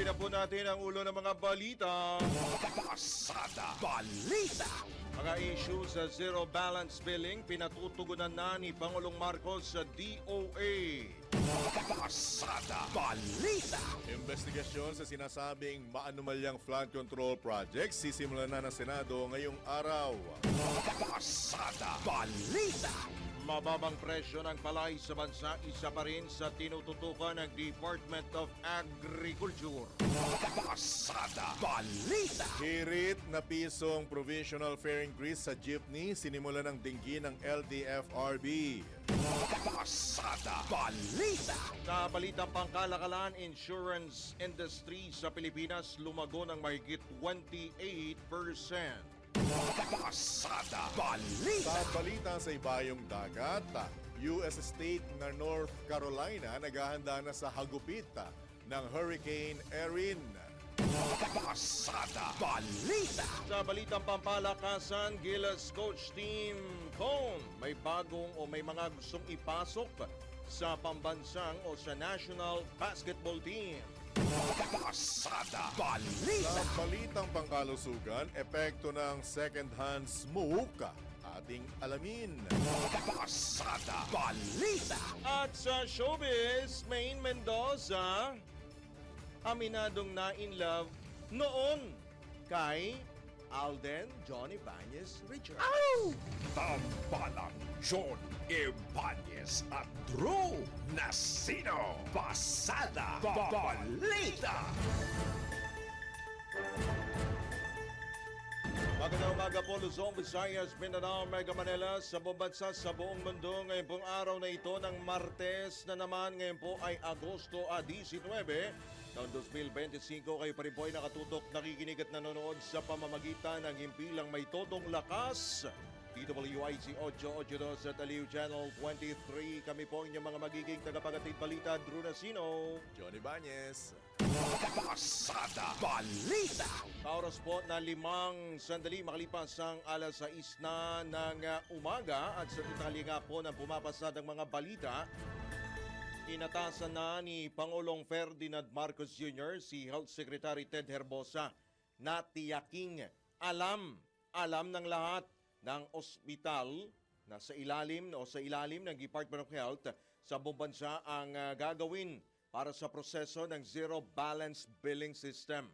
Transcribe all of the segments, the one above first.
Balikin na po natin ang ulo ng mga balita. Pasada Balita. Mga issue sa zero balance billing, pinatutugunan na ni Pangulong Marcos sa DOA. Pasada Balita. Investigasyon sa sinasabing maanumalyang flood control project sisimulan na ng Senado ngayong araw. Pasada Balita. Mababang presyo ng palay sa bansa, isa pa rin sa tinututukan ng Department of Agriculture. Pasada Balita. Hirit na pisong provisional fare increase sa jeepney sinimulan ng dinggin ng LTFRB. Pasada Balita. Sa balitang pangkalakalan, insurance industry sa Pilipinas lumago ng mahigit 28%. Pasada Balita. Sa balita sa ibayong dagat, US state na North Carolina naghahanda na sa hagupit ng Hurricane Erin. Pasada Balita. Sa balitang pampalakasan, Gilas coach team Cone may bagong o may mga gustong ipasok sa pambansang o sa national basketball team. Pasada Sa Balita. balitang pangkalusugan, epekto ng second-hand smoke, ating alamin. Pasada Balita. At sa showbiz, Maine Mendoza, aminadong na in love noon kay Alden John Ibanez Richard. Tambalang John Ibanez at Drew Nasino. Pasada Balita. Magandang umaga po, Luzon, Visayas, Mindanao, Mega Manila, sa buong bansa, sa buong mundo. Ngayon pong araw na ito ng Martes na naman, ngayon po ay Agosto 19, taong 2025. Kayo pa rin po ay nakatutok, nakikinig at nanonood sa pamamagitan ng himpilang may todong lakas. DWIC 882 at Aliw Channel 23. Kami po inyong mga magiging tagapagatid balita, Drew Nasino. Johnny Ibanez. Pasada Balita. Oras po na 5 sandali makalipas ang alas 6 na ng umaga at sa detalye nga po ng pumapasadang mga balita, inatasan na ni Pangulong Ferdinand Marcos Jr. si Health Secretary Ted Herbosa na tiyaking alam ng lahat ng ospital na sa ilalim ng Department of Health sa buong bansa ang gagawin para sa proseso ng Zero Balance Billing System.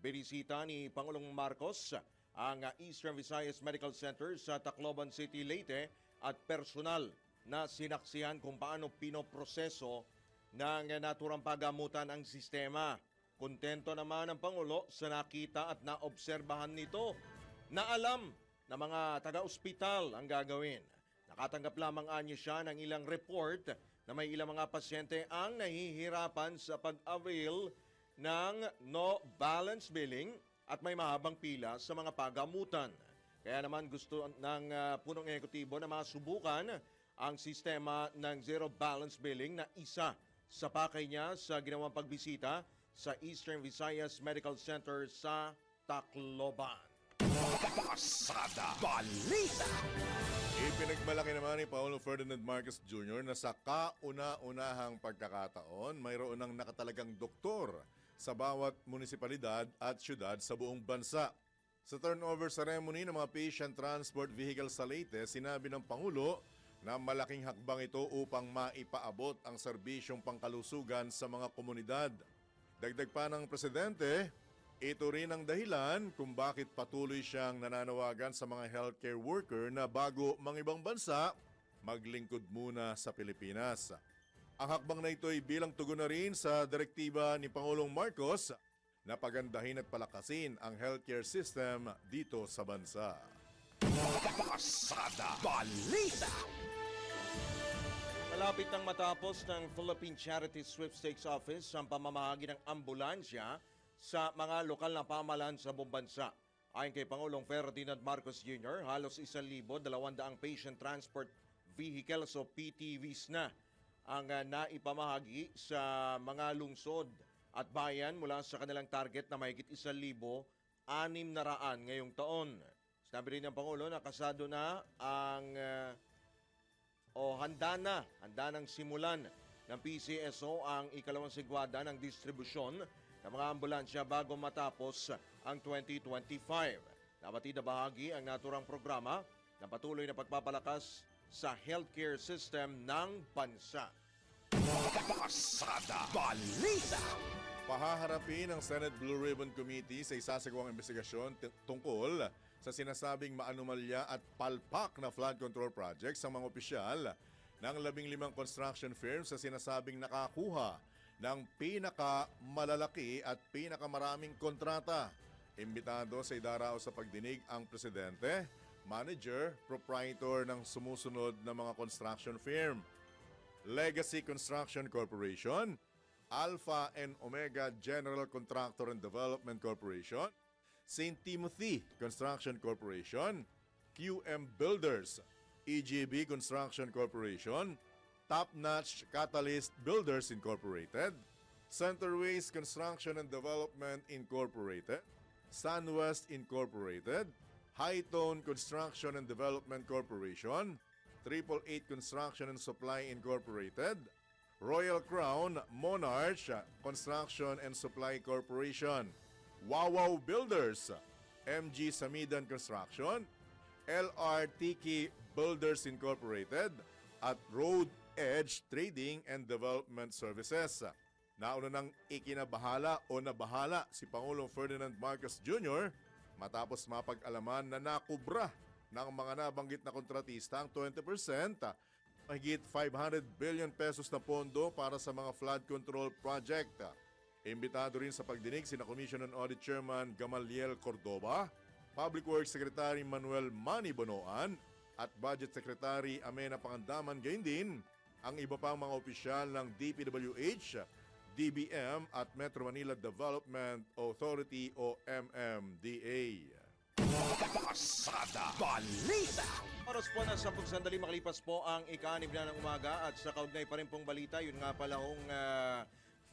Binisita ni Pangulong Marcos ang Eastern Visayas Medical Center sa Tacloban City, Leyte at personal na sinaksihan kung paano pinoproseso ng naturang pagamutan ang sistema. Kontento naman ang Pangulo sa nakita at naobserbahan nito na alam na mga taga-ospital ang gagawin. Nakatanggap lamang anya siya ng ilang report na may ilang mga pasyente ang nahihirapan sa pag-avail ng no balance billing at may mahabang pila sa mga pagamutan. Kaya naman gusto ng punong ehekutibo na masubukan ang sistema ng zero balance billing na isa sa pakay niya sa ginawang pagbisita sa Eastern Visayas Medical Center sa Tacloban. Pasada Balita. Ipinagmalaki naman ni Paolo Ferdinand Marcos Jr. na sa kauna-unahang pagkakataon mayroon ng nakatalagang doktor sa bawat munisipalidad at syudad sa buong bansa. Sa turnover ceremony ng mga patient transport vehicle sa Leyte, sinabi ng Pangulo na malaking hakbang ito upang maipaabot ang serbisyong pangkalusugan sa mga komunidad. Dagdag pa ng Presidente, ito rin ang dahilan kung bakit patuloy siyang nananawagan sa mga healthcare worker na bago ibang bansa, maglingkod muna sa Pilipinas. Ang hakbang na ito ay bilang tugon na rin sa direktiba ni Pangulong Marcos na pagandahin at palakasin ang healthcare system dito sa bansa. Pasada Balita. Malapit nang matapos ng Philippine Charity Sweepstakes Office ang pamamahagi ng ambulansya sa mga lokal na pamahalaan sa buong bansa. Ayon kay Pangulong Ferdinand Marcos Jr., halos 1,200 patient transport vehicles o PTVs na ang naipamahagi sa mga lungsod at bayan mula sa kanilang target na mahigit 1,600 ngayong taon. Sinabi rin ng Pangulo na kasado na ang handa nang simulan ng PCSO ang ikalawang sigwada ng distribusyon ng mga ambulansya bago matapos ang 2025. Nabatid na bahagi ang naturang programa na patuloy na pagpapalakas sa healthcare system ng bansa. Pasada Balita. Pahaharapin ng Senate Blue Ribbon Committee sa isasagawang investigasyon tungkol sa sinasabing maanumalya at palpak na flood control project sa mga opisyal ng 15 construction firms sa sinasabing nakakuha ng pinakamalalaki at pinakamaraming kontrata. Imbitado sa idaraos sa pagdinig ang presidente, manager, proprietor ng sumusunod na mga construction firm. Legacy Construction Corporation, Alpha and Omega General Contractor and Development Corporation, St. Timothy Construction Corporation, QM Builders, EGB Construction Corporation, Top Notch Catalyst Builders Incorporated, Centerways Construction and Development Incorporated, SunWest Incorporated, Hightone Construction and Development Corporation, 888 Construction and Supply Incorporated, Royal Crown Monarch Construction and Supply Corporation, Wawaw Builders, MG Samidan Construction, LRTK Builders Incorporated, at Road Edge Trading and Development Services. Nauna nang ikinabahala o nabahala si Pangulong Ferdinand Marcos Jr. matapos mapag-alaman na nakubra ng mga nabanggit na kontratista ang 20%, mahigit 500 billion pesos na pondo para sa mga flood control project. Imbitado rin sa pagdinig sina Commission on Audit Chairman Gamaliel Cordoba, Public Works Secretary Manuel Manny Bonoan, at Budget Secretary Amena Pangandaman, gayon din ang iba pang mga opisyal ng DPWH, DBM at Metro Manila Development Authority o MMDA. Pasada Balita. Oras po na 10 sandali makalipas po ang ika-6 na ng umaga at sa kaugnay pa rin pong balita, yun nga pala hong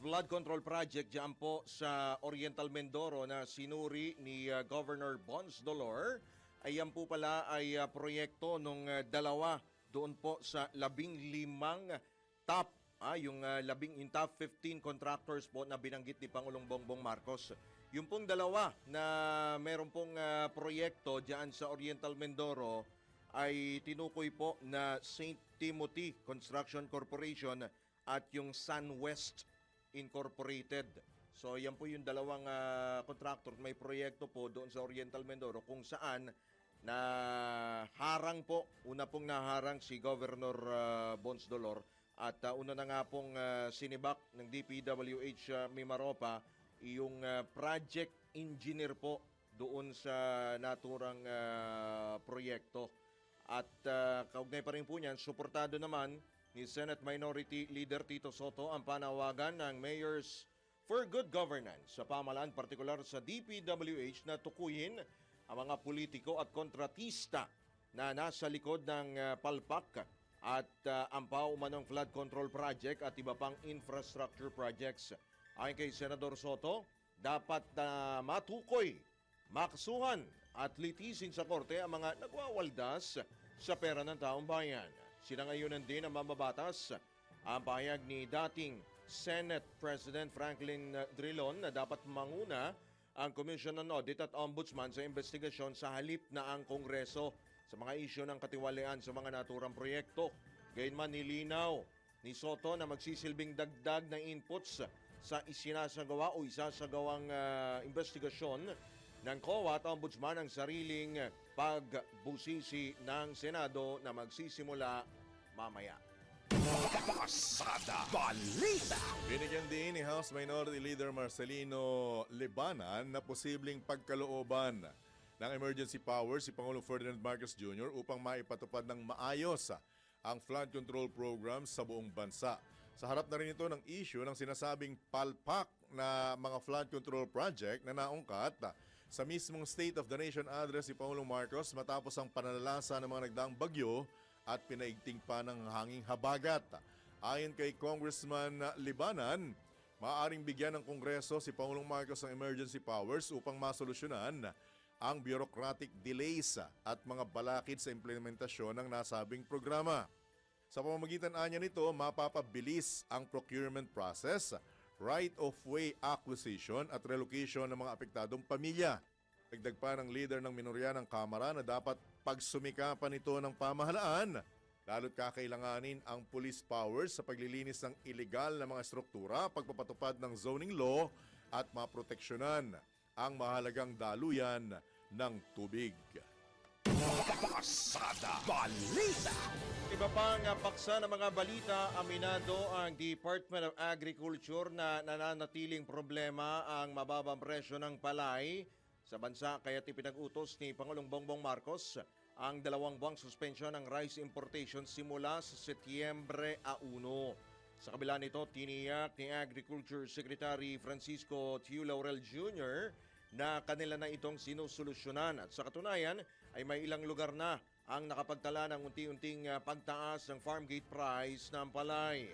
flood control project dyan po sa Oriental Mindoro na sinuri ni Governor Bons Dolor. Ayan po pala ay proyekto nung dalawa doon po sa 15 top, yung top 15 contractors po na binanggit ni Pangulong Bongbong Marcos. Yung pong dalawa na meron pong proyekto diyan sa Oriental Mindoro ay tinukoy po na St. Timothy Construction Corporation at yung SunWest Incorporated. So yan po yung dalawang contractor may proyekto po doon sa Oriental Mindoro kung saan na harang po, una pong naharang si Governor Bons Dolor at una na nga pong sinibak ng DPWH Mimaropa yung project engineer po doon sa naturang proyekto. At kaugnay pa rin po niyan, suportado naman ni Senate Minority Leader Tito Soto ang panawagan ng Mayors for Good Governance sa pamahalaan, partikular sa DPWH na tukuyin ang mga politiko at kontratista na nasa likod ng palpak at ampaw umanong flood control project at iba pang infrastructure projects. Ayon kay Senador Soto, dapat matukoy, makasuhan at litisin sa korte ang mga nagwawaldas sa pera ng taong bayan. Sinangayunan din ang mambabatas ang pahayag ni dating Senate President Franklin Drilon na dapat manguna ang Commission on Audit at Ombudsman sa investigasyon sa halip na ang Kongreso sa mga isyu ng katiwalian sa mga naturang proyekto. Gayunman nilinaw ni Soto na magsisilbing dagdag ng inputs sa isinasagawa o isasagawang investigasyon ng COA at Ombudsman ang sariling pagbusisi ng Senado na magsisimula mamaya. Pasada Balita. Binigyan din ni House Minority Leader Marcelino Libanan na posibleng pagkalooban ng emergency power si Pangulong Ferdinand Marcos Jr. upang maipatupad ng maayos ang flood control program sa buong bansa. Sa harap na rin ito ng issue ng sinasabing palpak na mga flood control project na naungkat sa mismong State of the Nation address si Pangulong Marcos matapos ang pananalasa ng mga nagdaang bagyo at pinaigting pa ng hanging habagat. Ayon kay Congressman Libanan, maaaring bigyan ng Kongreso si Pangulong Marcos ng emergency powers upang masolusyonan ang bureaucratic delays at mga balakid sa implementasyon ng nasabing programa. Sa pamamagitan anya nito, mapapabilis ang procurement process, right-of-way acquisition at relocation ng mga apektadong pamilya. Dagdag pa ng leader ng minorya ng Kamara na dapat pagsumikapan ito ng pamahalaan, lalo't kakailanganin ang police powers sa paglilinis ng illegal na mga struktura, pagpapatupad ng zoning law at maproteksyonan ang mahalagang daluyan ng tubig. Pasada Balita. Iba pang paksa ng mga balita, aminado ang Department of Agriculture na nananatiling problema ang mababang presyo ng palay sa bansa, kaya't ipinag-utos ni Pangulong Bongbong Marcos ang 2 buwang suspensyon ng rice importation simula sa Setyembre 1. Sa kabila nito, tiniyak ni Agriculture Secretary Francisco Tiu Laurel Jr. na kanila na itong sinusolusyonan at sa katunayan ay may ilang lugar na ang nakapagtala ng unti-unting pagtaas ng farm gate price ng palay.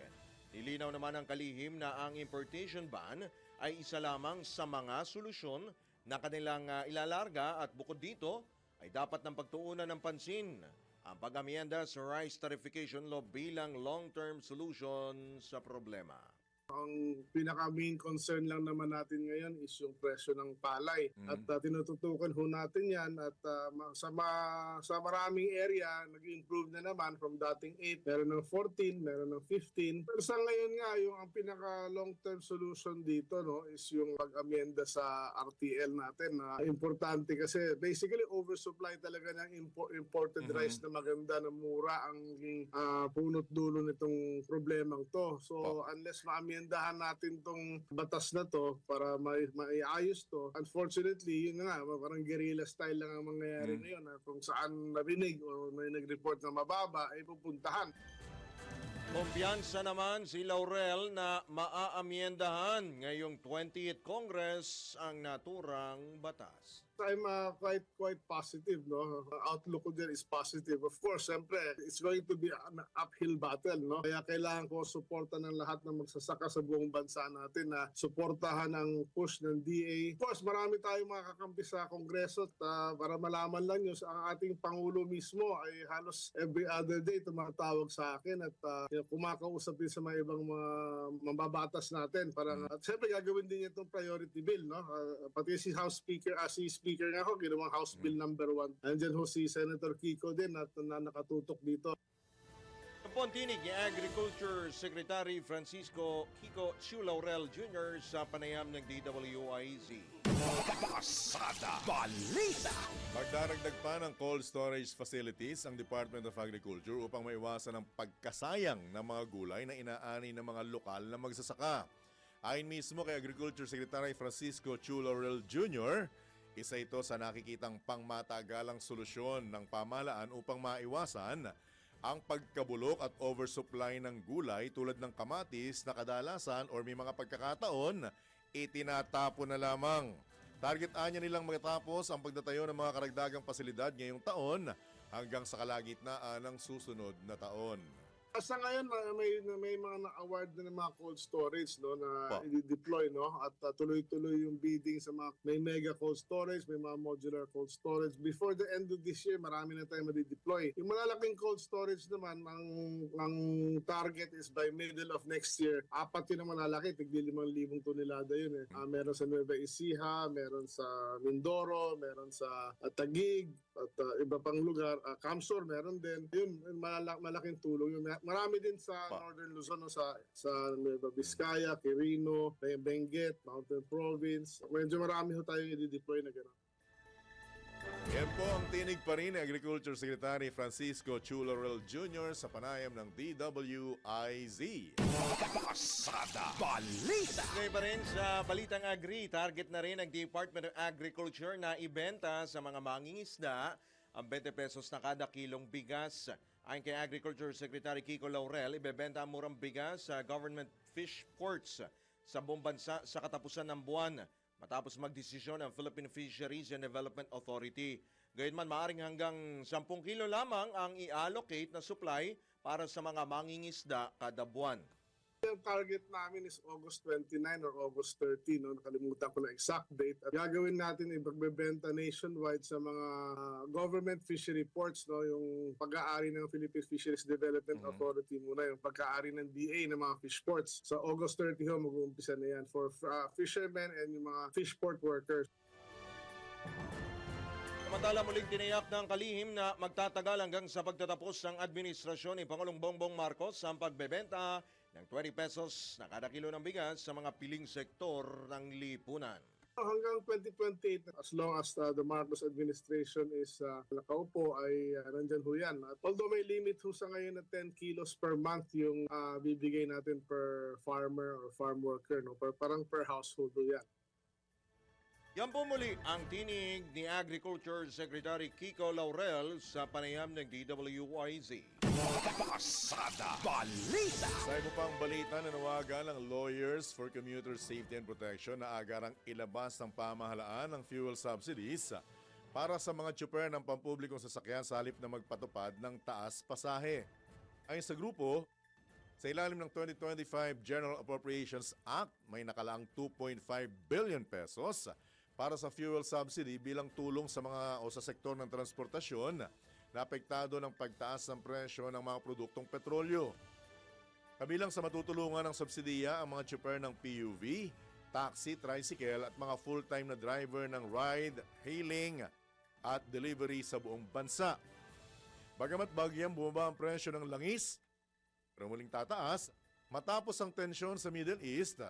Nilinaw naman ang kalihim na ang importation ban ay isa lamang sa mga solusyon na kanilang ilalarga at bukod dito ay dapat ng pagtuunan ng pansin ang pag-amyenda sa rice tarification law bilang long-term solution sa problema. Ang pinaka-main concern lang naman natin ngayon is yung presyo ng palay. At tinututukan ho natin yan at sa maraming area, nag-improve na naman from dating 8, meron ng 14, meron ng 15. Pero sa ngayon nga, yung ang pinaka-long-term solution dito no, is yung pag-amyenda sa RTL natin na importante kasi basically oversupply talaga ng imported rice na maganda na mura ang punot dulo nitong problemang to. So unless maamyendahan natin tong batas na to para maiayos to. Unfortunately, yun nga, parang guerrilla style lang ang mangyayari na yun. Kung saan narinig o may nag-report na mababa, ay pupuntahan. Kumpiyansa naman si Laurel na maaamyendahan ngayong 20th Congress ang naturang batas. I'm quite positive, no? Outlook ko din is positive. Of course, siyempre, it's going to be an uphill battle, no? Kaya kailangan ko suporta ng lahat ng magsasaka sa buong bansa natin na suportahan ang push ng DA. Of course, marami tayong mga kakampi sa Kongreso at para malaman lang nyo, ang ating Pangulo mismo ay halos every other day tumatawag sa akin at kumakausap din sa mga ibang mga mambabatas natin. At siyempre, gagawin din niya itong priority bill, no? Pati si House Speaker, si Speaker nga ako, ginawang House Bill number 1. Andyan ho si Senator Kiko din at nakatutok dito. Po ang tinig ni Agriculture Secretary Francisco Kiko Tiu Laurel Jr. sa panayam ng DWIZ. Pasada Balita. Magdaragdag pa ng cold storage facilities ang Department of Agriculture upang maiwasan ang pagkasayang ng mga gulay na inaani ng mga lokal na magsasaka. Ayon mismo kay Agriculture Secretary Francisco Tiu Laurel Jr., isa ito sa nakikitang pangmatagalang solusyon ng pamahalaan upang maiwasan ang pagkabulok at oversupply ng gulay tulad ng kamatis na kadalasan or may mga pagkakataon, itinatapon na lamang. Target anya nilang magatapos ang pagdatayo ng mga karagdagang pasilidad ngayong taon hanggang sa kalagitnaan ng susunod na taon. Sa ngayon, may mga na-award na ng mga cold storage no, na Pa. i-deploy. No? At tuloy-tuloy yung bidding sa mga may mega cold storage, may mga modular cold storage. Before the end of this year, marami na tayong madi-deploy. Yung malalaking cold storage naman, ang target is by middle of next year. 4 yun ang malalaki, tigli 5,000 tonelada yun. Meron sa Nueva Ecija, meron sa Mindoro, meron sa Taguig, at iba pang lugar. Camsor, meron din. Yun, malaking tulong yun. Marami din sa Northern Luzon, no, sa Nueva Vizcaya, Quirino, Benguet, Mountain Province. Medyo marami ho tayong i-deploy na gano'n. Yan po ang tinig pa rin ni Agriculture Secretary Francisco Tiu Laurel Jr. sa panayam ng DWIZ. Pasada Balita. Ngayon pa rin sa Balitang Agri, target na rin ng Department of Agriculture na ibenta sa mga mangingisda ang 20 pesos na kada kilong bigas. Ayon kay Agriculture Secretary Kiko Laurel, ibebenta ang murang bigas sa government fish ports sa buong bansa sa katapusan ng buwan matapos magdesisyon ang Philippine Fisheries and Development Authority. Gayunman, maaaring hanggang 10 kilo lamang ang i-allocate na supply para sa mga mangingisda kada buwan. Yung target namin is August 29 or August 30, no? Nakalimutan ko na exact date. At gagawin natin ipagbebenta nationwide sa mga government fishery ports, no? Yung pag-aari ng Philippine Fisheries Development Authority muna, yung pag-aari ng DA ng mga fish ports. Sa August 30 ho, mag-uumpisa na yan for fishermen and yung mga fish port workers. Samantala muling tiniyak ng kalihim na magtatagal hanggang sa pagtatapos ng administrasyon ni Pangulong Bongbong Marcos ang pagbebenta ng 20 pesos na kada kilo ng bigas sa mga piling sektor ng lipunan. Hanggang 2028, as long as the Marcos administration is nakaupo, ay nandyan ho yan. At although may limit ho sa ngayon na 10 kilos per month yung bibigay natin per farmer or farm worker, no? Parang per household ho yan. Yan po muli ang tinig ni Agriculture Secretary Kiko Laurel sa panayam ng DWIZ. Pasada Balita. Sa iba pang balita, nanawagan ng Lawyers for Commuter Safety and Protection na agarang ilabas ng pamahalaan ng fuel subsidies para sa mga tsuper ng pampublikong sasakyan sa halip na magpatupad ng taas pasahe. Ayon sa grupo, sa ilalim ng 2025 General Appropriations Act, may nakalaang 2.5 billion pesos para sa fuel subsidy bilang tulong sa mga o sa sektor ng transportasyon na apektado ng pagtaas ng presyo ng mga produktong petrolyo. Kabilang sa matutulungan ng subsidiya ang mga tsuper ng PUV, taxi, tricycle at mga full-time na driver ng ride, hailing at delivery sa buong bansa. Bagamat bagyang bumaba ang presyo ng langis, pero muling tataas matapos ang tensyon sa Middle East.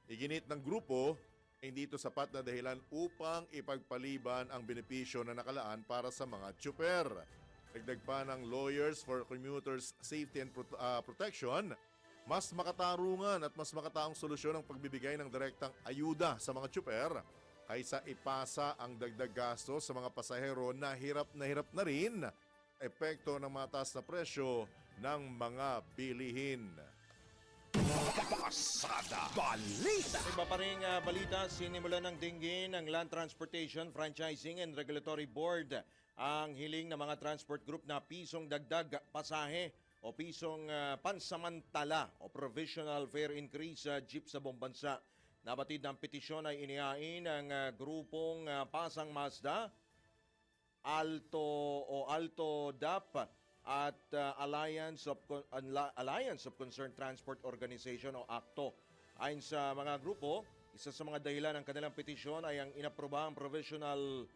Iginit ng grupo, hindi ito sapat na dahilan upang ipagpaliban ang benepisyo na nakalaan para sa mga tsuper. Dagdag pa ng Lawyers for Commuters Safety and Protection, mas makatarungan at mas makataong solusyon ang pagbibigay ng direktang ayuda sa mga tsuper kaysa ipasa ang dagdag gasto sa mga pasahero na hirap na rin epekto ng mataas na presyo ng mga bilihin. Pasada Balita. Iba pa rin balita, sinimulan ng dinggin ng Land Transportation Franchising and Regulatory Board ang hiling ng mga transport group na pisong dagdag pasahe o pisong pansamantala o provisional fare increase sa jeep sa buong bansa. Nabatid ng petisyon ay inihain ng grupong Pasang Mazda, Alto DAP at Alliance of Concerned Transport Organization o ACTO. Ayon sa mga grupo, isa sa mga dahilan ng kanilang petisyon ay ang inaprobahang provisional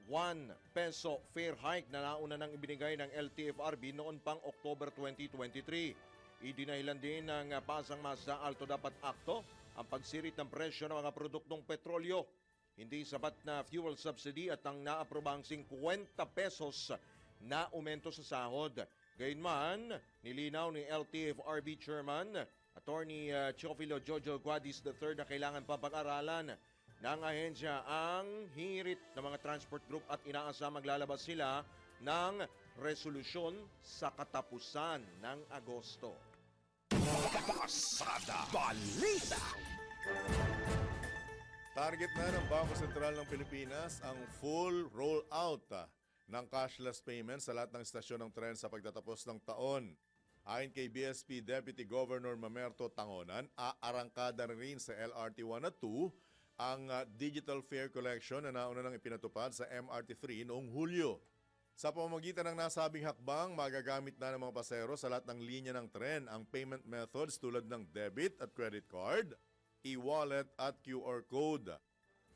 1 peso fare hike na nauna nang ibinigay ng LTFRB noon pang October 2023. Idinahilan din ng Pasang Mazda, Alto dapat ACTO ang pagsirit ng presyo ng mga produktong petrolyo. Hindi sapat na fuel subsidy at ang naaprobahang 50 pesos na umento sa sahod. Gayunman, nilinaw ni LTFRB Chairman Attorney Teofilo Jojo Guadis III na kailangan pa pag-aralan ng ahensya ang hirit ng mga transport group at inaasa maglalabas sila ng resolusyon sa katapusan ng Agosto. Pasada Balita. Target na ng Bangko Sentral ng Pilipinas ang full rollout ng cashless payment sa lahat ng istasyon ng tren sa pagtatapos ng taon. Ayon kay BSP Deputy Governor Mamerto Tangonan, aarangkada rin sa LRT 1 at 2 ang digital fare collection na nauna nang ipinatupad sa MRT 3 noong Hulyo. Sa pamamagitan ng nasabing hakbang, magagamit na ng mga pasahero sa lahat ng linya ng tren ang payment methods tulad ng debit at credit card, e-wallet at QR code.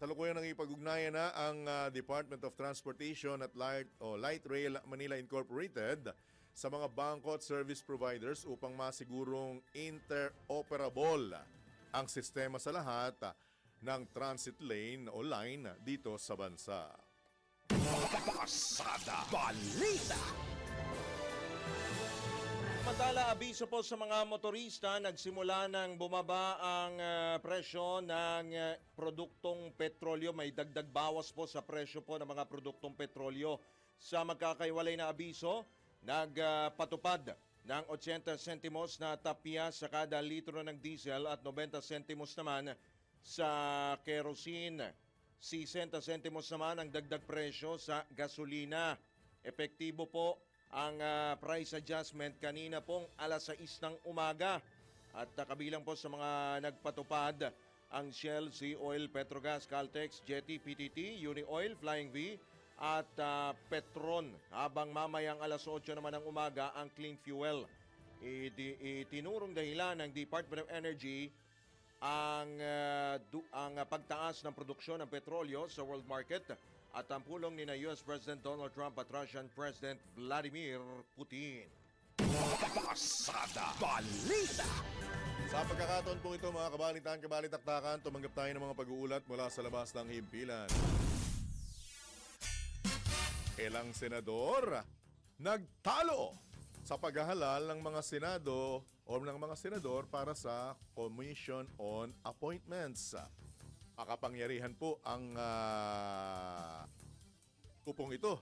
Talukuyang nangipag-ugnayan na ang Department of Transportation at Light Rail Manila Incorporated sa mga bangko at service providers upang masigurong interoperable ang sistema sa lahat ng transit lane o line dito sa bansa. Pasada Balita. Samantala, abiso po sa mga motorista, nagsimula ng bumaba ang presyo ng produktong petrolyo. May dagdag bawas po sa presyo po ng mga produktong petrolyo. Sa magkakaiwalay na abiso, nagpatupad ng 80 sentimos na tapya sa kada litro ng diesel at 90 sentimos naman sa kerosene. 60 sentimos naman ang dagdag presyo sa gasolina. Epektibo po ang price adjustment kanina pong alas 6 ng umaga. At kabilang po sa mga nagpatupad ang Shell, Sea Oil, Petrogas, Caltex, Jetty, PTT, Uni Oil, Flying V at Petron. Habang mamayang alas 8 naman ng umaga ang Clean Fuel. Itinurong dahilan ng Department of Energy ang pagtaas ng produksyon ng petrolyo sa world market at ang pulong ni na US President Donald Trump at Russian President Vladimir Putin. Pasada Balita. Sa pagkakataon po ito mga kabalitaan-kabalitaktakan, tumanggap tayo ng mga pag-uulat mula sa labas ng himpilan. Ilang senador nagtalo sa paghahalal ng mga senado o ng mga senador para sa Commission on Appointments. Makapangyarihan po ang kupong ito.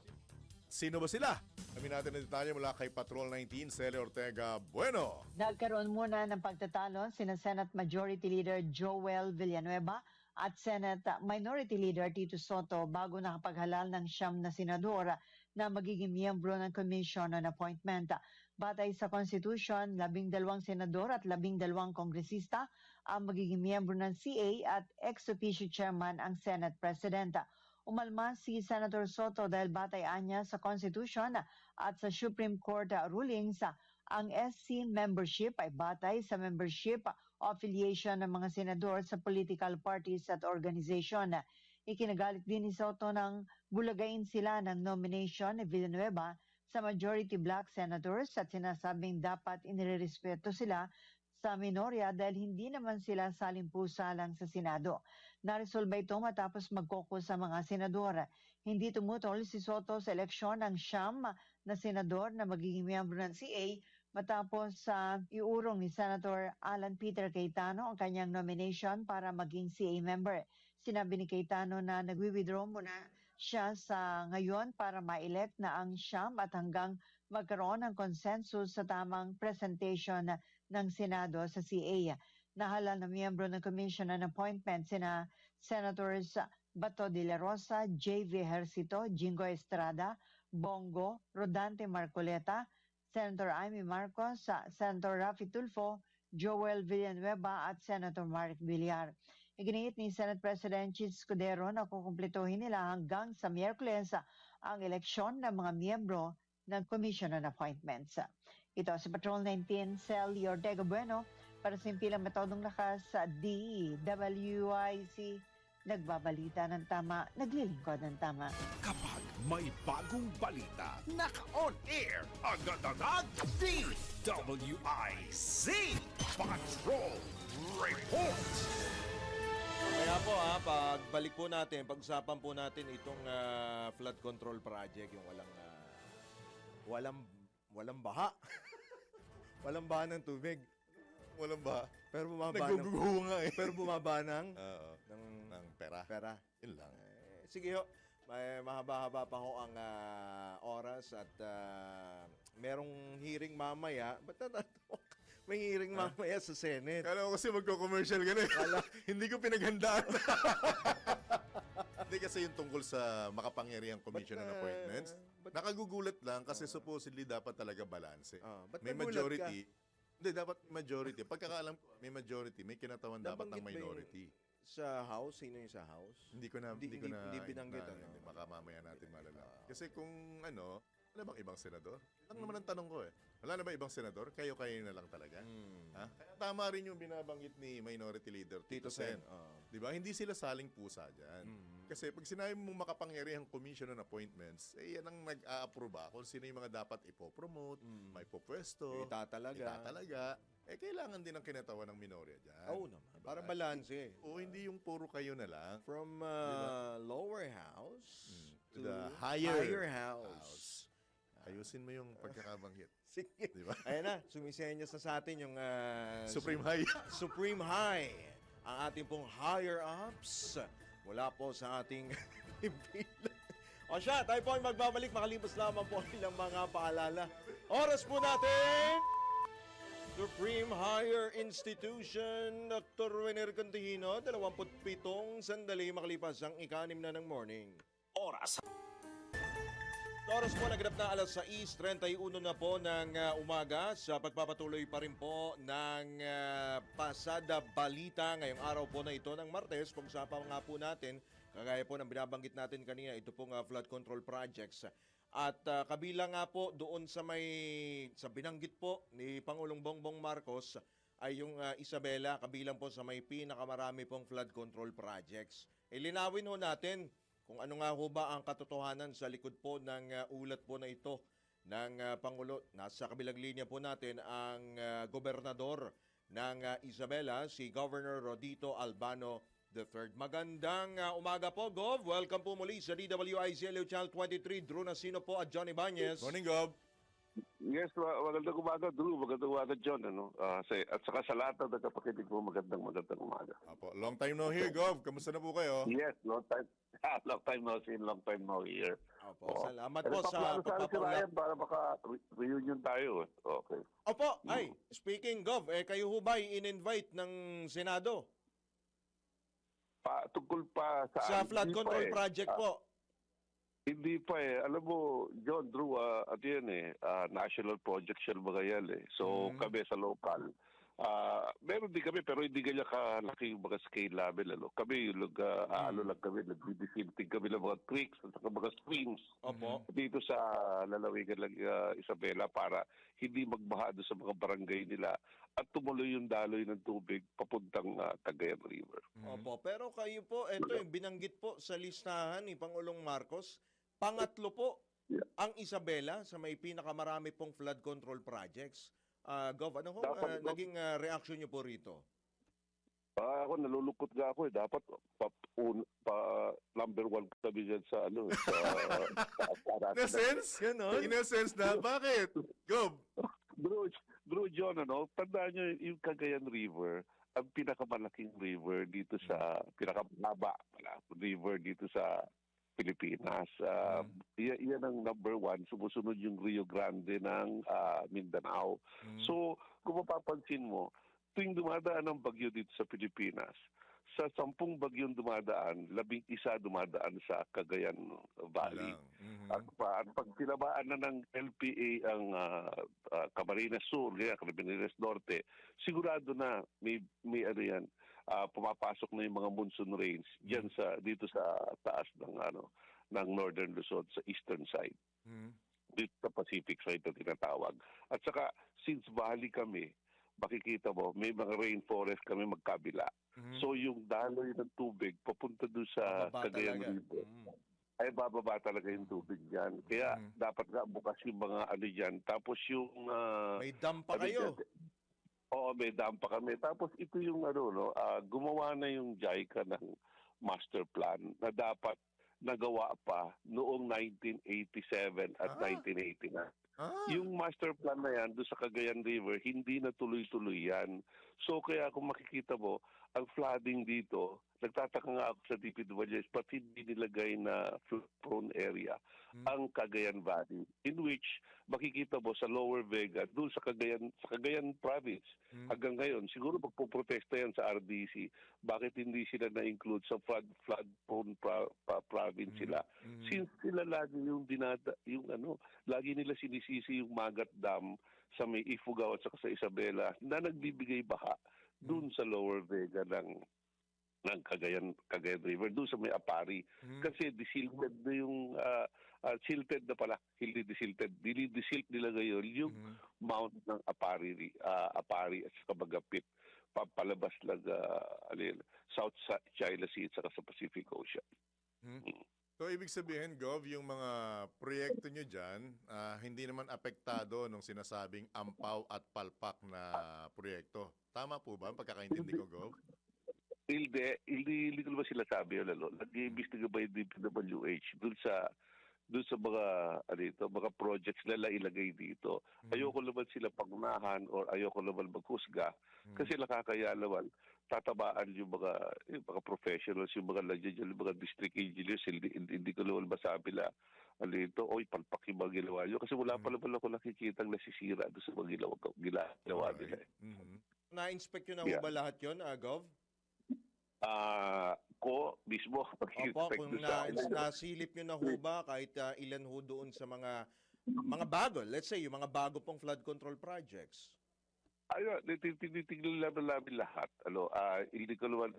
Sino ba sila? Kami natin ang detalye mula kay Patrol 19, Cele Ortega Bueno. Nagkaroon muna ng pagtatalo sina Senate Majority Leader Joel Villanueva at Senate Minority Leader Tito Soto bago nakapaghalal ng 9 na senador na magiging miyembro ng Commission on Appointment. Batay sa Constitution, 12 senador at 12 kongresista ang magiging miyembro ng CA at ex-officio chairman ang Senate President. Umalma si Senator Soto dahil batay niya sa Constitution at sa Supreme Court rulings, ang SC membership ay batay sa membership o affiliation ng mga senador sa political parties at organization. Ikinagalit din ni Soto nang bulagain sila ng nomination ni Villanueva sa majority black senators at sinasabing dapat inirerespeto sila sa minorya dahil hindi naman sila salimpusa lang sa Senado. Naresolba ito matapos magkokus sa mga senador. Hindi tumutol si Soto sa eleksyon ng 9 na senador na magiging miyembro ng CA matapos iurong ni Senator Alan Peter Cayetano ang kanyang nomination para maging CA member. Sinabi ni Cayetano na nagwi-withdraw muna siya sa ngayon para ma-elect na ang 9 at hanggang magkaroon ng consensus sa tamang presentation ng Senado sa CA. Nahalal na miyembro ng Commission on Appointment sina Senators Bato de la Rosa, J.V. Ejercito, Jingo Estrada, Bongo, Rodante Marcoleta, Senator Amy Marcos, Senator Raffy Tulfo, Joel Villanueva at Senator Mark Villar. Iginiit ni Senate President Chis Escudero na kukumplituhin nila hanggang sa Miyerkules ang eleksyon ng mga miyembro ng Commission on Appointments. Ito si Patrol 19, Cele Ortega Bueno, para sa impilang metodong lakas sa DWIC. Nagbabalita ng tama, naglilingkod ng tama. Kapag may bagong balita, naka-on air, agad-agad, DWIC Patrol Report. Kaya po pagbalik po natin, pag-usapan po natin itong flood control project, yung walang baha. Walang baha ng tubig. Walang ba? Pero bumaba Naguguho nga eh. pero bumaba ng Ng pera. pera. Yun lang. Sige ho, may mahaba-haba pa ho ang oras at merong hearing mamaya. Ba't natatawa ka? May hearing mamaya sa Senate. Kala ko kasi magko-commercial ka na eh. Hindi ko pinaghandaan. Hindi kasi yung tungkol sa makapangyarihang Commission on Appointments. Nakagugulat lang kasi supposedly dapat talaga balance. Ba't May nagulat majority. Hindi, dapat majority. Pagkakaalam ko, may majority. May kinatawan dapat ng Nabanggit ba yung- minority. Sa House? Sino yung sa House? Hindi ko na Hindi binanggit, ano? hindi, baka mamaya natin malalaman. Kasi kung wala bang ibang senador? Lang naman ang tanong ko eh. Wala na ba ibang senador? Kayo na lang talaga. Ha? Kaya tama rin yung binabanggit ni Minority Leader Tito Sen. Di ba? Hindi sila saling pusa dyan. Kasi pag sinabi mong makapangyarihang Commission on Appointments, yan ang nag-a-approve kung sino yung mga dapat ipopromote, may popwesto, itatalaga. Kailangan din ang kinatawan ng minorya dyan. Oo naman. Para balanse. O hindi yung puro kayo na lang. From lower house To the higher house. Ayusin mo yung pagkakabanggit. Sige. Di ba? Ayan na, sumisenyas na sa atin yung Supreme High. Supreme High. Ang ating pong higher ups mula po sa ating impilan. O siya, tayo po ay magbabalik. Makalipas lamang po ilang mga paalala. Oras po natin! Supreme Higher Institution, Dr. Rener Cantihino, 27 sandali makalipas ang ika-6 na ng morning. Oras. Oras po naganap na alas 6:31 na po ng umaga sa pagpapatuloy pa rin po ng Pasada Balita ngayong araw po na ito ng Martes. Pag-usapan nga po natin, kagaya po ng binabanggit natin kanina, ito pong flood control projects. At kabilang nga po doon sa binanggit po ni Pangulong Bongbong Marcos ay yung Isabela, kabilang po sa may pinakamarami pong flood control projects. Ilinawin ho natin kung ano nga ho ba ang katotohanan sa likod po ng ulat po na ito ng Pangulo. Nasa kabilang linya po natin ang gobernador ng Isabela, si Governor Rodito Albano III. Magandang umaga po, Gov. Welcome po muli sa DWIZ Channel 23. Drew Nasino po at Johnny Banez. Morning, Gob. Yes, magandang umaga, Drew. Magandang umaga, John. At saka sa lahat ng nagkapakinig mo, magandang umaga. Apo, long time no here, Gob. Kamusta na po kayo? Yes, long time. Long time no see, long time no hear. Opo, Oo. salamat Pero po sa paplano sana si pagpapaula. Ryan para maka-reunion tayo. Okay. Opo, ay, speaking, Gov, kayo ho ba in-invite ng Senado Tungkol pa sa flood Hindi control pa project po? Hindi pa eh. Alam mo, John, Drew, at yan national project siya mga yan eh. So kami sa local, meron din kami pero hindi ganyan kalaki yung mga scale namin. Kami yung lang kami, nag-desilting kami ng mga creeks at saka mga streams Opo. dito sa lalawigan lang Isabela para hindi magbaha doon sa mga barangay nila at tumuloy yung daloy ng tubig papuntang Cagayan River. Opo, pero kayo po, ito yung binanggit po sa listahan ni Pangulong Marcos, pangatlo po Yeah. ang Isabela sa may pinakamarami pong flood control projects. Gov, ano ho Dapat, Gov. naging reaction niyo po rito? Ako nalulungkot nga ako eh. Dapat number one kami dyan sa In a sense? Ganon? In a sense na? Bakit? Gob. Drew John, tandaan nyo yung Cagayan River, ang pinakamalaking river dito sa, pinakamahaba river dito sa Pilipinas. Iyan ang number one. Sumusunod yung Rio Grande ng Mindanao. So, kung mapapansin mo, tuwing dumadaan ang bagyo dito sa Pilipinas, sa 10 bagyong dumadaan, 11 dumadaan sa Cagayan Valley. At pag tinamaan na ng LPA ang Camarines Sur, Camarines Norte, sigurado na may pumapasok na yung mga monsoon rains diyan dito sa taas ng Northern Luzon sa eastern side. Dito sa Pacific side na tinatawag. At saka since valley kami, makikita mo may mga rainforest kami magkabila. So yung daloy ng tubig papunta doon sa Bababa Cagayan talaga. River. Ay bababa talaga yung tubig diyan. Kaya dapat nga bukas yung mga diyan. Tapos yung May dam pa ano kayo. dyan? Oo, may dam pa kami. Tapos ito yung gumawa na yung JICA ng master plan na dapat nagawa pa noong 1987 at 1989. Yung master plan na yan doon sa Cagayan River, hindi na tuloy-tuloy yan. So kaya kung makikita mo, ang flooding dito, nagtataka nga ako sa DPWH, ba't hindi nilagay na flood-prone area ang Cagayan Valley, in which makikita mo sa Lower Vega, doon sa Cagayan Province, hanggang ngayon, siguro magpuprotesta yan sa RDC, bakit hindi sila na-include sa flood-prone province sila? Since sila lagi lagi nila sinisisi yung Magat Dam sa may Ifugao at saka sa Isabela na nagbibigay baha doon sa Lower Vega ng Cagayan River, doon sa may Apari. Kasi desilted na yung silted na pala, hindi desilted. Dili-desilt nila ngayon yung mount ng Apari at saka Bagapit papalabas lang South China Sea at saka sa Pacific Ocean. So, ibig sabihin, Gov, yung mga proyekto nyo dyan, hindi naman apektado nung sinasabing ampaw at palpak na proyekto. Tama po ba ang pagkakaintindi ko, Gov? Hindi ko naman sila sabi, nag-iimbestiga ba yung DPWH doon sa mga projects na ilagay dito. Ayoko naman sila pangunahan or ayoko naman maghusga kasi nakakaya naman tatabaan yung mga professionals, yung mga nandiyan, yung mga district engineers, hindi ko naman masabi na oy, palpak yung mga ginawa nyo. Kasi wala pa naman ako nakikita nasisira doon sa mga ginawa nila. Na-inspect nyo na ho ba lahat yun, Gov? mismo Opo, mag-inspect kung doon sa akin. nasilip nyo na ho ba kahit ilan ho doon sa mga bago, let's say, yung mga bago pong flood control projects? Ayun, tinitignan namin lahat. Hindi ko naman,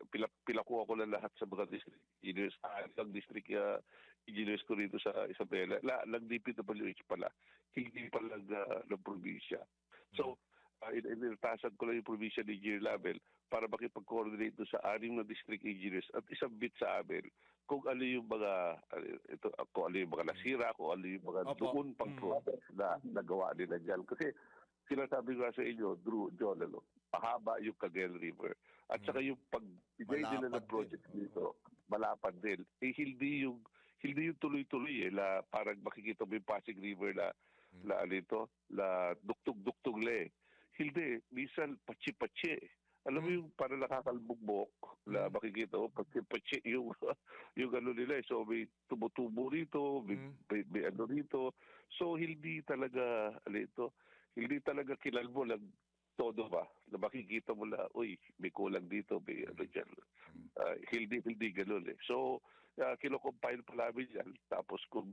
pilakuha ko na lahat sa mga district engineers. Ang district engineers ko rito sa Isabela. Nag-DPWH pala. Hindi pala ng probinsya. So, iniltasan ko lang yung provincial engineer level para makipag-coordinate doon sa 6 na district engineers at isabit sa amin kung ano yung mga kung ano yung mga nasira, kung ano yung mga Opo. doon pang projects na nagawa nila dyan. Kasi sinasabi ko nga sa inyo, Drew, John, pahaba yung Cagayan River. At saka yung pagbigay nila Malapad ng project din. dito, malapad din. Hindi yung tuloy-tuloy parang makikita mo yung Pasig River na duktog-duktog Hindi, minsan patsi-patsi. Alam mo yung para nakakalbugbok na makikita mo, patsi-patsi yung ano nila. So may tubo-tubo rito, may ano rito. So hindi talaga, hindi talaga kinalbo lang todo ba? Na makikita mo na, uy, may kulang dito, may ano dyan. Hindi ganun So, kinocompile pa namin yan. Tapos kung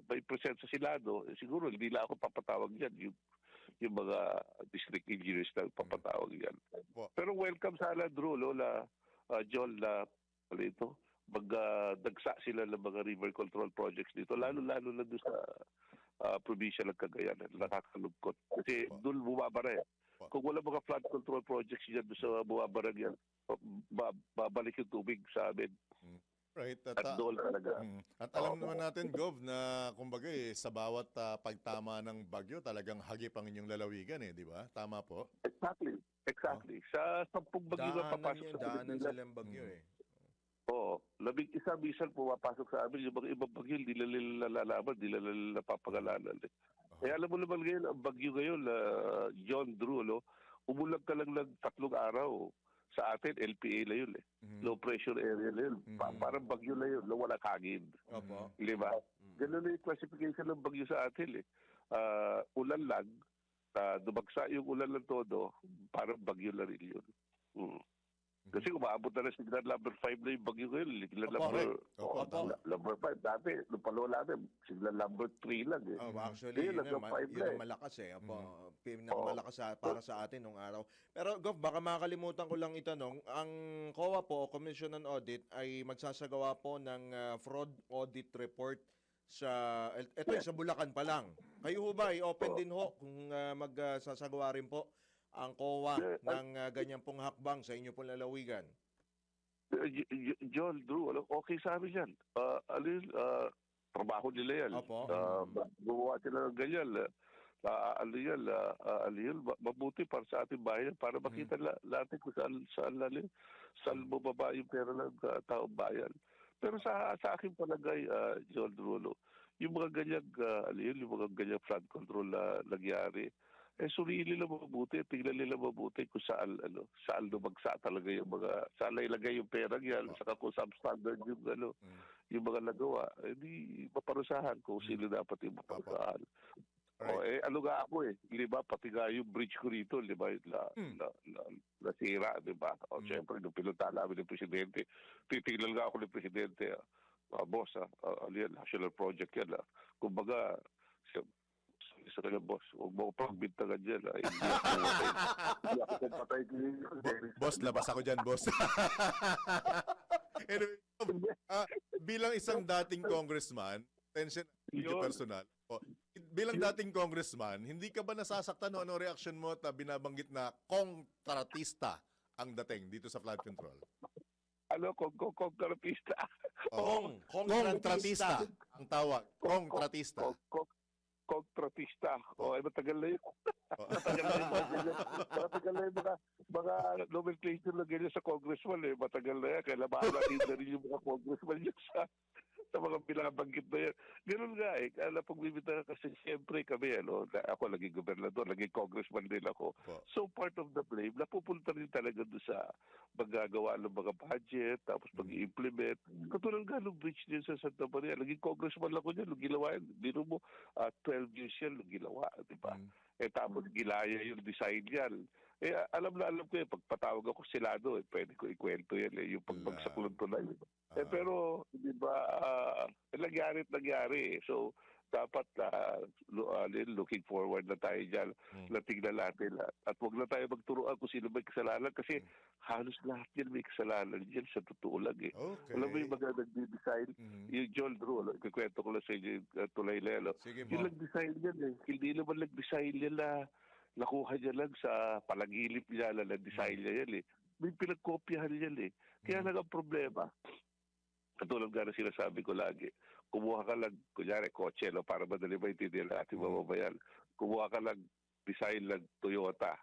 may present sa Senado, siguro hindi lang ako papatawag yan. Yung mga district engineers na papatawag yan. Pero welcome sana, Drew, John, magdagsa sila ng mga river control projects dito. Lalo na doon sa probinsya ng Cagayan. Nakakalungkot. Kasi doon bumabara Kung wala mga flood control projects dyan doon sa bumabarang yan, babalik yung tubig sa amin. Right. At doon talaga. At alam naman natin, Gov, na kumbaga sa bawat pagtama ng bagyo, talagang hagip ang inyong lalawigan di ba? Tama po? Exactly. Sa 10 bagyo na papasok sa Daanan Pilipinas. silang bagyo Oo. 11 bisan pumapasok sa amin. Yung mga ibang bagyo, hindi nila nalalaman, hindi nila napapangalanan. Alam mo naman ngayon, ang bagyo ngayon, John, Drew, umulag ka lang ng 3 araw. Sa atin, LPA na yun Low pressure area na yun. Parang bagyo na yun, wala kagid. Opo. Di ba? Ganun na yung classification ng bagyo sa atin Ulan lang, dumagsa yung ulan lang todo, parang bagyo na rin yun. Kasi umaabot na signal number 5 na yung bagyo ngayon. Signal number 5. Dati, nung palola natin, signal number 3 lang Actually, yun ang malakas Opo, pinakamalakas para sa atin nung araw. Pero Gov, baka makakalimutan ko lang itanong, ang COA po, Commission on Audit, ay magsasagawa po ng fraud audit report sa Bulacan pa lang. Kayo ho ba, i-open din ho kung magsasagawa rin po ang COA ng ganyan pong hakbang sa inyo pong lalawigan? John, Drew, okay sa amin yan. Trabaho nila yan. Opo. Gumawa sila ng ganyan. Mabuti para sa ating bayan para makita natin kung saan bumaba yung pera ng taong bayan. Pero sa aking palagay, John Drulo, yung mga ganyang flood control na nangyari, suriin nila mabuti, tingnan nila mabuti kung saan lumagsa talaga yung saan ilagay yung pera yan, saka kung substandard yung mga nagawa, hindi maparusahan kung sino dapat yung maparusahan. Right. Ano nga ako di ba, pati nga yung bridge ko rito, di ba, nasira, di ba? Siyempre, nung pinunta namin ng Presidente, titignan nga ako ng Presidente, boss, national project yan, kumbaga, sa kanya, boss, huwag mo ko pagbintangan dyan. Hindi ako patay ko yun. Boss, labas ako dyan, boss. Anyway, bilang isang dating congressman, tension medyo personal. Bilang dating congressman, hindi ka ba nasasaktan ano reaction mo at binabanggit na kontratista ang dating dito sa flood control? Kontratista. Kontratista ang tawag. Kontratista. Kontratista. Matagal na yun. Matagal na yun. Mga nomenclature na ganyan sa congressman Matagal na yan. Kaya maalatin na rin yung mga congressman yun sa mga binabanggit na yan. Ganun nga pagbibita kasi siyempre kami, ako naging gobernador, naging congressman din ako. So part of the blame, napupunta rin talaga doon sa magagawa ng mga budget, tapos mag-i-implement. Katulad nga ng bridge din sa Santa Maria, naging congressman lang ko niyan, nung ginawa yan. Biro mo, 12 years yan, nung ginawa, di ba? Tapos gilaya yung design yan. Alam na alam ko pag patawag ako Senado, pwede ko ikwento yan yung pagbagsak ng tulay. Pero, di ba, nangyari. So, dapat looking forward na tayo dyan, na tignan natin. At huwag na tayo magturuan kung sino may kasalanan kasi halos lahat yan may kasalanan dyan sa totoo lang eh. Okay. Alam mo yung mga nag-design, yung John Drew, ikukwento ko lang sa inyo yung tulay lelo. Sige Yung mo. nag-design yan eh. Hindi naman nag-design yan na nakuha niya lang sa palagilip niya na nag-design niya yan eh. May pinagkopyahan yan eh. Kaya lang ang problema, katulad nga na sinasabi ko lagi, kumuha ka lang, kunyari, kotse, no, para madali maintindihan ng ating mamamayan. Kumuha ka lang, design lang Toyota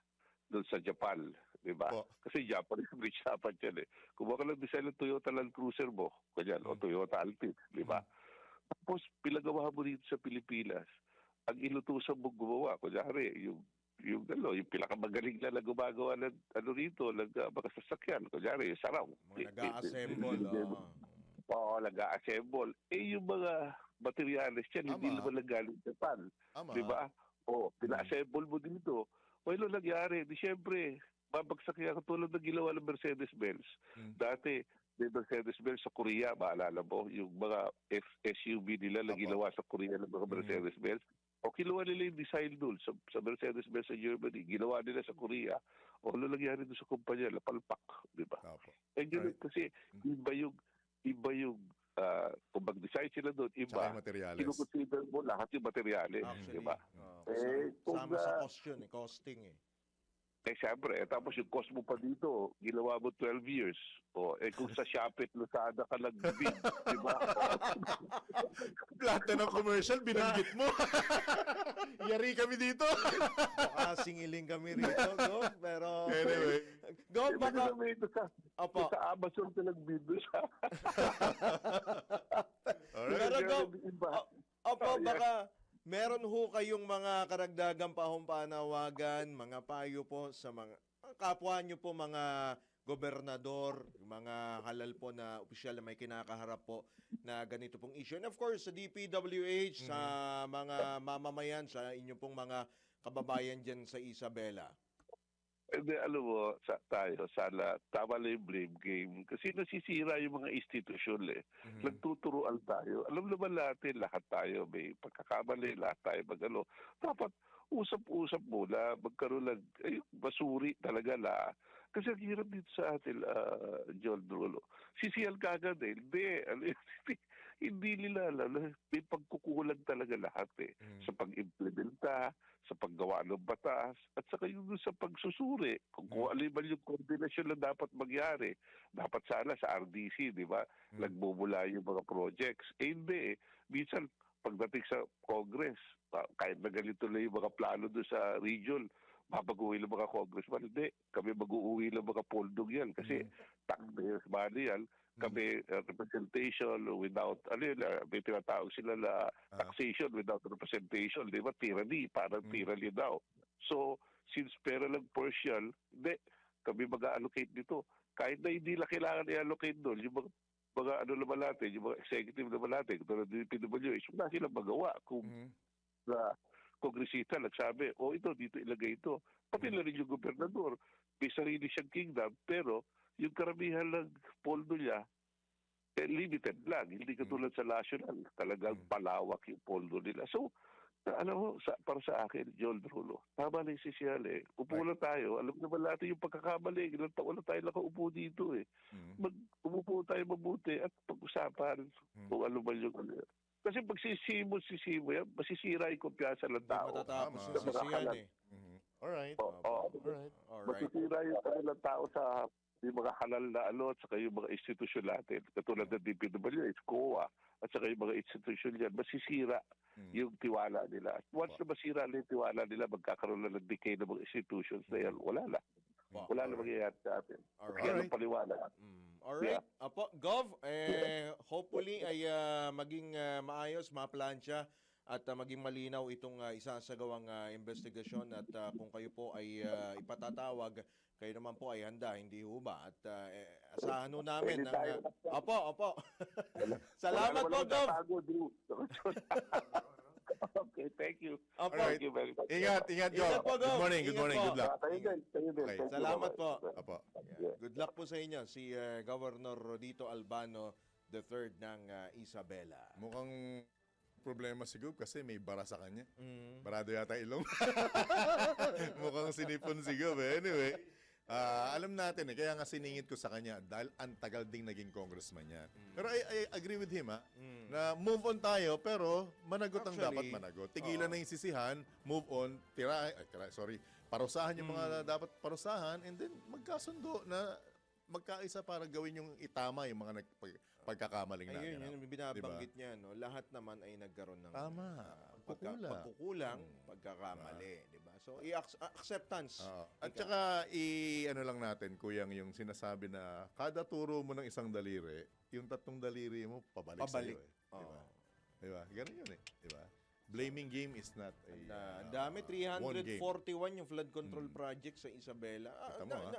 doon sa Japan, di ba? Po. Kasi Japanese bridge dapat yan eh. Kumuha ka lang, design lang Toyota Land Cruiser mo, kunyari, o Toyota Altis, di ba? Tapos, pinagawa mo dito sa Pilipinas, ang inutusan mo gumawa, kunyari, yung pinakamagaling na gumagawa ng rito, mga sasakyan, kunyari, yung Saraw. Mga nag-a-assemble. Oo, nag-a-assemble. Yung mga materials yan, hindi Tama. naman nagaling Japan. Tama. Di ba? Pina-assemble mo dito. Ano nangyari? Di syempre, babagsak yan katulad ng ginawa ng Mercedes-Benz. Dati, may Mercedes-Benz sa Korea, maalala mo, yung mga SUV nila na ginawa sa Korea ng mga Mercedes-Benz. O kinuha nila yung design doon sa Mercedes-Benz sa Germany, ginawa nila sa Korea. O ano nangyari doon sa kumpanya, lapalpak, di ba? Opo. Ganun kasi, iba yung kung mag-design sila doon, Tsaka iba, yung materials. kinukonsider mo lahat yung materials, di ba? Sama sa cost yun, costing eh. Siyempre, tapos yung cost mo pa dito, ginawa mo 12 years. Kung sa Shopee, Lazada ka nag-bid, di ba? Lahat na ng commercial, binanggit mo. Yari kami dito. Baka singiling kami rito, Gov. Pero, Anyway. Gov, baka... Opo. Sa Amazon ka nag-bid doon siya. Pero, Gov, opo, Yeah. baka meron ho kayong mga karagdagang panawagan, mga payo po sa mga kapwa nyo po, mga gobernador, mga halal po na opisyal na may kinakaharap po na ganito pong issue. And of course, sa DPWH, sa mga mamamayan, sa inyong pong mga kababayan dyan sa Isabela. Hindi, alam mo, sana tama na yung blame game. Kasi nasisira yung mga institusyon eh. Nagtuturuan tayo. Alam naman natin, lahat tayo may pagkakamali, lahat tayo dapat usap-usap muna, magkaroon ng basuri talaga na. Kasi ang hirap dito sa atin, John Drulo. Sisiyan ka agad eh. Hindi nila alam. May pagkukulang talaga lahat eh. Sa pag-implementa, sa paggawa ng batas, at saka yung sa pagsusuri. Kung ano yung koordinasyon na dapat mangyari. Dapat sana sa RDC, di ba? Nagmumula yung mga projects. Hindi eh. Minsan, pagdating sa Congress, kahit na ganito na yung mga plano doon sa region, mapag-uwi ng mga congressman. Hindi. Kami mag-uuwi ng mga poldong yan. Kasi taxpayers money yan. Kami representation without, may tinatawag sila na taxation without representation. Di ba? Tyranny. Parang tyranny daw. So, since pera lang partial, hindi. Kami mag-allocate dito. Kahit na hindi na kailangan i-allocate doon, yung mga naman natin, yung mga executive naman natin, tulad ng PWH, wala silang magawa kung na kongresista nagsabi, dito ilagay ito. Pati na rin yung gobernador, may sarili siyang kingdom, pero yung karamihan ng poldo niya, limited lang. Hindi katulad sa national, talagang palawak yung poldo nila. So, alam mo, para sa akin, John Drulo, tama na yung sisiyal eh. Upo na tayo. Alam naman natin yung pagkakamali. Ilang taon na tayo nakaupo dito eh. Umupo tayo mabuti at pag-usapan kung ano ba yung Kasi pag sisimo yan, masisira yung kumpiyansa ng tao. Hindi matatapos Tama. yung sisiyan eh. Alright. Alright. Masisira yung ng tao sa yung mga halal na at saka yung mga institusyon natin. Katulad ng DPWH, COA, at saka yung mga institusyon yan, masisira yung tiwala nila. At once na masira na yung tiwala nila, magkakaroon na ng decay ng mga institutions na yan, wala na. Wala na mangyayari sa atin. Kaya ng paliwanag. Alright. Apo, Gov, hopefully ay maging maayos, maplansya at maging malinaw itong isasagawang investigasyon at kung kayo po ay ipatatawag, kayo naman po ay handa, hindi ho ba? At asahan ho namin ng... Opo. Salamat po, Gov. Okay. Okay, thank you. Opo. Alright. Thank you very much. Ingat, Ingat Go. po, Gov. Good morning, good Ingat morning. po. Good luck. Kayo din, kayo din. Okay. Thank you, Salamat bye-bye. po. Apo. Yeah. Good luck po sa inyo, si Governor Rodito Albano III ng Isabela. Mukhang problema si Gub kasi may bara sa kanya. Mm. Barado yata ilong. Mukhang sinipon si Gub. Anyway, alam natin kaya nga siningit ko sa kanya dahil ang tagal ding naging congressman yan. Pero I agree with him na move on tayo pero managot ang dapat Actually, managot. Tigilan na yung sisihan, move on, parusahan yung mga dapat parusahan and then magkasundo na magkaisa para gawin yung itama yung mga pagkakamaling Ayun, natin. yun ang binabanggit niya. No? Lahat naman ay nagkaroon ng Tama. pagkukulang, pagkakamali. Di ba? So, acceptance. At saka, ano lang natin, kuyang yung sinasabi na kada turo mo ng isang daliri, yung tatlong daliri mo, pabalik sa'yo. Oo. Diba? Ganun yun Diba? Blaming game is not a Ang dami, one game. 341 yung flood control project sa Isabela. Kita mo,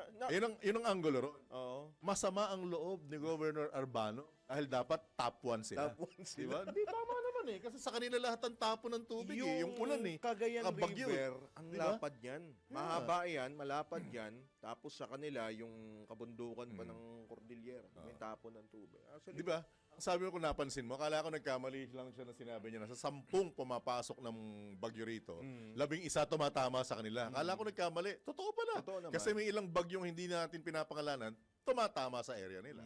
yun ang angulo ron. Oo. Masama ang loob ni Governor Arbano dahil dapat top 1 sila. Top 1 sila. Diba? Di tama naman Kasi sa kanila lahat ang tapo ng tubig yung ulan Cagayan Kabagyo. River, ang Diba? lapad yan. Mahaba yan, malapad yan. Tapos sa kanila, yung kabundukan pa ng Cordillera. May tapo ng tubig. Actually, Di ba? Sabi mo kung napansin mo, akala ko nagkamali lang siya na sinabi niya na sa 10 pumapasok ng bagyo rito, 11 tumatama sa kanila. Akala ko nagkamali. Totoo pala. Totoo naman. Kasi may ilang bagyong hindi natin pinapangalanan, tumatama sa area nila.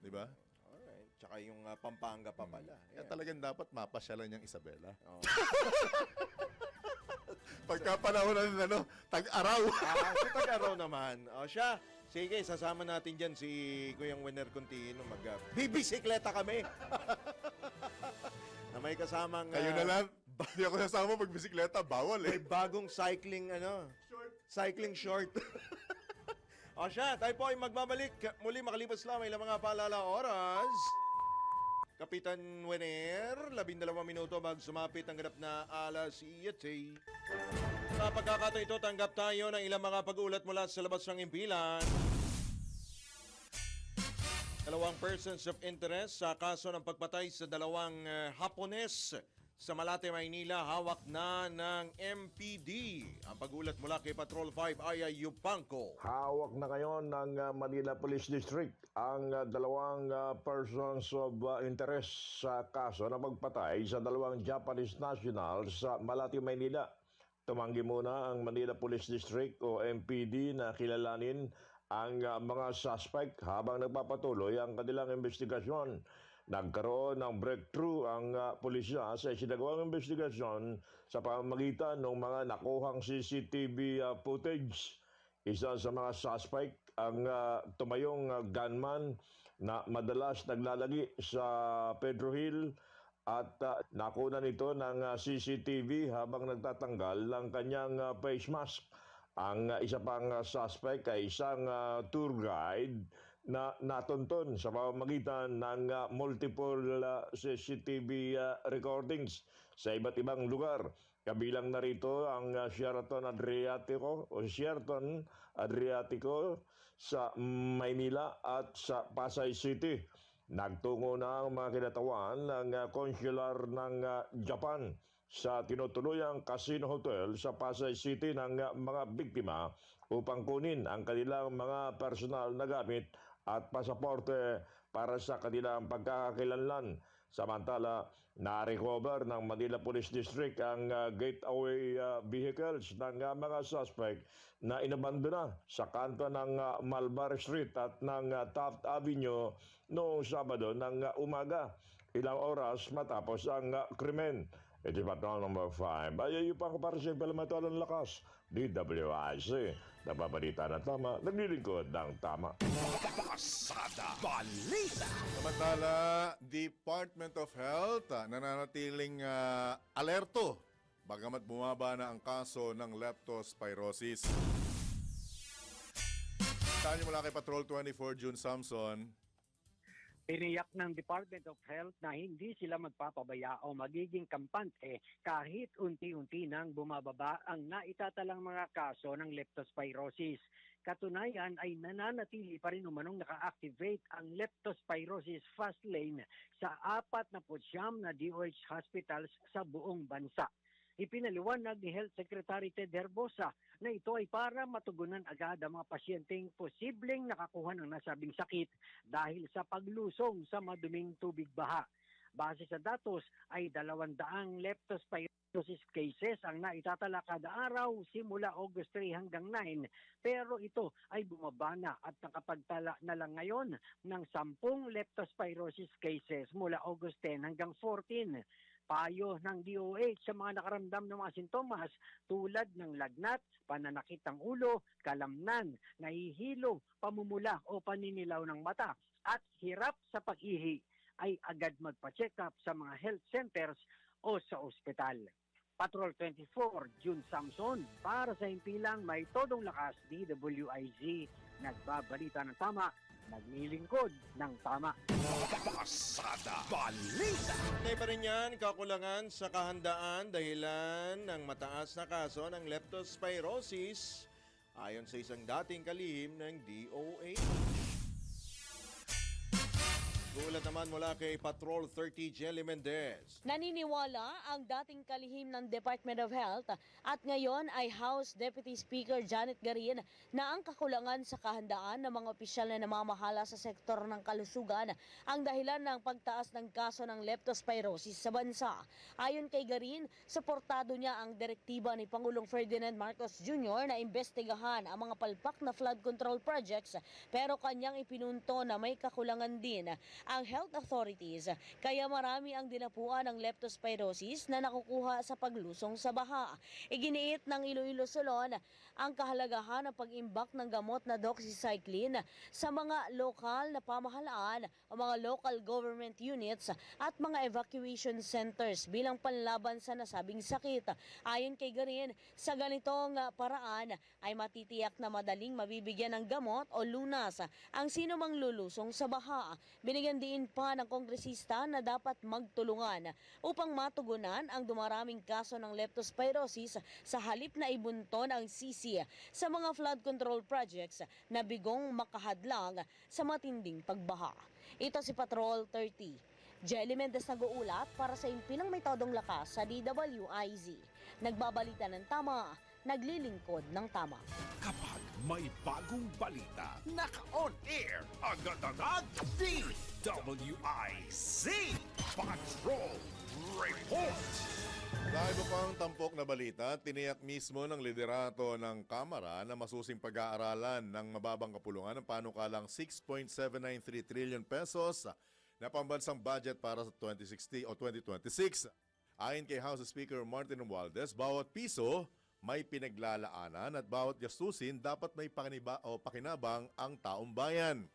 Di ba? alright. Tsaka yung Pampanga pa pala. Kaya Ayan. talagang dapat mapasyalan niyang Isabela. Oo. Pagka panahon ng tag-araw. Sa Tag-Araw naman. O siya, sige, sasama natin dyan si Kuyang Winner Contino. Bibisikleta kami. Na may kasamang... Kayo na lang. Hindi ako sasama pag bisikleta. Bawal May bagong cycling short. O siya, tayo po ay magbabalik. Muli makalipas lang may ilang mga paalala oras. Kapitan Winner, 12 minuto sumapit ang ganap na alas 7. Sa pagkakataon ito, tanggap tayo ng ilang mga pag-ulat mula sa labas ng impilan. 2 persons of interest sa kaso ng pagpatay sa 2 Hapones sa Malate, Maynila, hawak na ng MPD. Ang pag-ulat mula kay Patrol 5, Aya Yupanco. Hawak na ngayon ng Manila Police District ang 2 persons of interest sa kaso na magpatay sa 2 Japanese nationals sa Malate, Maynila. Tumanggi muna ang Manila Police District o MPD na kilalanin ang mga suspect habang nagpapatuloy ang kanilang investigasyon. Nagkaroon ng breakthrough ang pulisya sa isinagawang investigasyon sa pamamagitan ng mga nakuhang CCTV footage. Isa sa mga suspect ang tumayong gunman na madalas naglalagi sa Pedro Hill at nakuna nito ng CCTV habang nagtatanggal ng kanyang face mask. Ang isa pang suspect ay isang tour guide na natunton sa pamamagitan ng multiple CCTV recordings sa iba't ibang lugar. Kabilang na rito ang Sheraton Adriatico sa Maynila at sa Pasay City. Nagtungo na ang mga kinatawan ng consular ng Japan sa tinutuluyang Casino Hotel sa Pasay City ng mga biktima upang kunin ang kanilang mga personal na gamit at pasaporte para sa kanilang pagkakakilanlan. Samantala, na-recover ng Manila Police District ang gateway vehicles ng mga suspect na inabandona sa kanto ng Malbar Street at ng Taft Avenue noong Sabado ng umaga, ilang oras matapos ang krimen. Ito Patrol number 5. Ayaw pa ako para sa Palamatuan ng Lakas. DWIC. Nababalita na tama. Naglilingkod ng tama. Pasada Balita. Samantala, Department of Health nananatiling alerto bagamat bumaba na ang kaso ng leptospirosis. Saan niyo mula kay Patrol 24, June Samson? Tiniyak ng Department of Health na hindi sila magpapabaya o magiging kampante kahit unti-unti nang bumababa ang naitatalang mga kaso ng leptospirosis. Katunayan ay nananatili pa rin umanong naka-activate ang leptospirosis fast lane sa 49 na DOH hospitals sa buong bansa. Ipinaliwanag ni Health Secretary Ted Herbosa na ito ay para matugunan agad ang mga pasyenteng posibleng nakakuha ng nasabing sakit dahil sa paglusong sa maduming tubig baha. Base sa datos ay 200 leptospirosis cases ang naitatala kada araw simula August 3 hanggang 9, pero ito ay bumaba na at nakapagtala na lang ngayon ng 10 leptospirosis cases mula August 10 hanggang 14. Payo ng DOH sa mga nakaramdam ng mga sintomas tulad ng lagnat, pananakit ng ulo, kalamnan, nahihilo, pamumula o paninilaw ng mata at hirap sa pag-ihi ay agad magpa-check up sa mga health centers o sa ospital. Patrol 24, June Samson, para sa Impilang May Todong Lakas, DWIZ, nagbabalita ng tama, naglilingkod ng tama. Pasada Balita. Nay pa rin yan, kakulangan sa kahandaan dahilan ng mataas na kaso ng leptospirosis ayon sa isang dating kalihim ng DOH. Gulat naman mula kay Patrol 30 Jelly Mendez. Naniniwala ang dating kalihim ng Department of Health at ngayon ay House Deputy Speaker Janet Garin na ang kakulangan sa kahandaan ng mga opisyal na namamahala sa sektor ng kalusugan ang dahilan ng pagtaas ng kaso ng leptospirosis sa bansa. Ayon kay Garin, suportado niya ang direktiba ni Pangulong Ferdinand Marcos Jr. na imbestigahan ang mga palpak na flood control projects pero kanyang ipinunto na may kakulangan din ang health authorities, kaya marami ang dinapuan ng leptospirosis na nakukuha sa paglusong sa baha. Iginiit ng Iloilo Solon ang kahalagahan ng pag-imbak ng gamot na doxycycline sa mga lokal na pamahalaan o mga local government units at mga evacuation centers bilang panlaban sa nasabing sakit. Ayon kay Garin, sa ganitong paraan ay matitiyak na madaling mabibigyan ng gamot o lunas ang sino mang lulusong sa baha. Binigyan diin pa ng kongresista na dapat magtulungan upang matugunan ang dumaraming kaso ng leptospirosis sa halip na ibunton ang sisi sa mga flood control projects na bigong makahadlang sa matinding pagbaha. Ito si Patrol 30. Jelly Mendez nag-uulat para sa Impilang May Todong Lakas sa DWIZ. Nagbabalita ng tama, naglilingkod ng tama. Kapag may bagong balita, naka-on air, agad-agad, DWIZ Patrol Report. Sa iba pang tampok na balita, tiniyak mismo ng liderato ng Kamara na masusing pag-aaralan ng mababang kapulungan ng panukalang 6.793 trillion pesos na pambansang budget para sa 2060 o 2026. Ayon kay House Speaker Martin Romualdez, bawat piso may pinaglalaanan at bawat gastusin dapat may pakinabang ang taong bayan.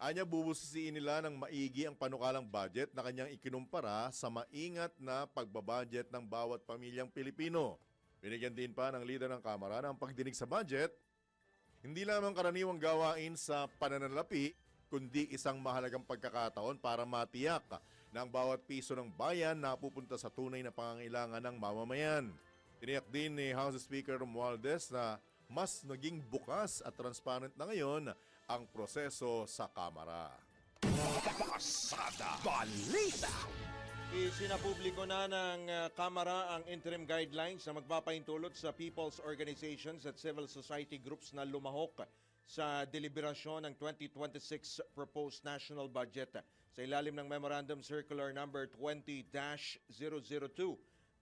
Anya, bubusisiin nila ng maigi ang panukalang budget na kanyang ikinumpara sa maingat na pagbabudget ng bawat pamilyang Pilipino. Binigyan din pa ng leader ng Kamara ng pagdinig sa budget, hindi lamang karaniwang gawain sa pananalapi, kundi isang mahalagang pagkakataon para matiyak na ang bawat piso ng bayan na pupunta sa tunay na pangangailangan ng mamamayan. Tiniyak din ni House Speaker Romualdez na mas naging bukas at transparent na ngayon ang proseso sa Kamara. Pasada Balita. Isinapubliko na ng Kamara ang interim guidelines na magpapaintulot sa people's organizations at civil society groups na lumahok sa deliberasyon ng 2026 proposed national budget. Sa ilalim ng Memorandum Circular Number 20-002,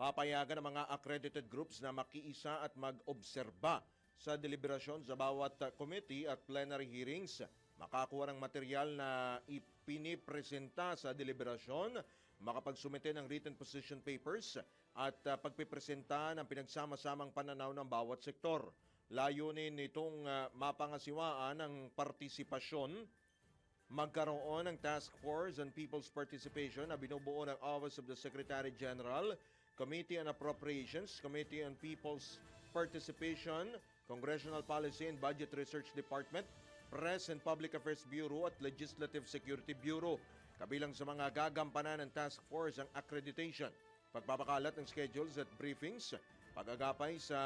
papayagan ang mga accredited groups na makiisa at mag-obserba sa deliberasyon sa bawat committee at plenary hearings, makakuha ng material na ipinipresenta sa deliberasyon, makapagsumite ng written position papers at pagpipresenta ng pinagsama-samang pananaw ng bawat sektor. Layunin nitong mapangasiwaan ang partisipasyon, magkaroon ng task force on people's participation na binubuo ng Office of the Secretary General, Committee on Appropriations, Committee on People's Participation, Congressional Policy and Budget Research Department, Press and Public Affairs Bureau at Legislative Security Bureau. Kabilang sa mga gagampanan ng task force ang accreditation, pagpapakalat ng schedules at briefings, pag-agapay sa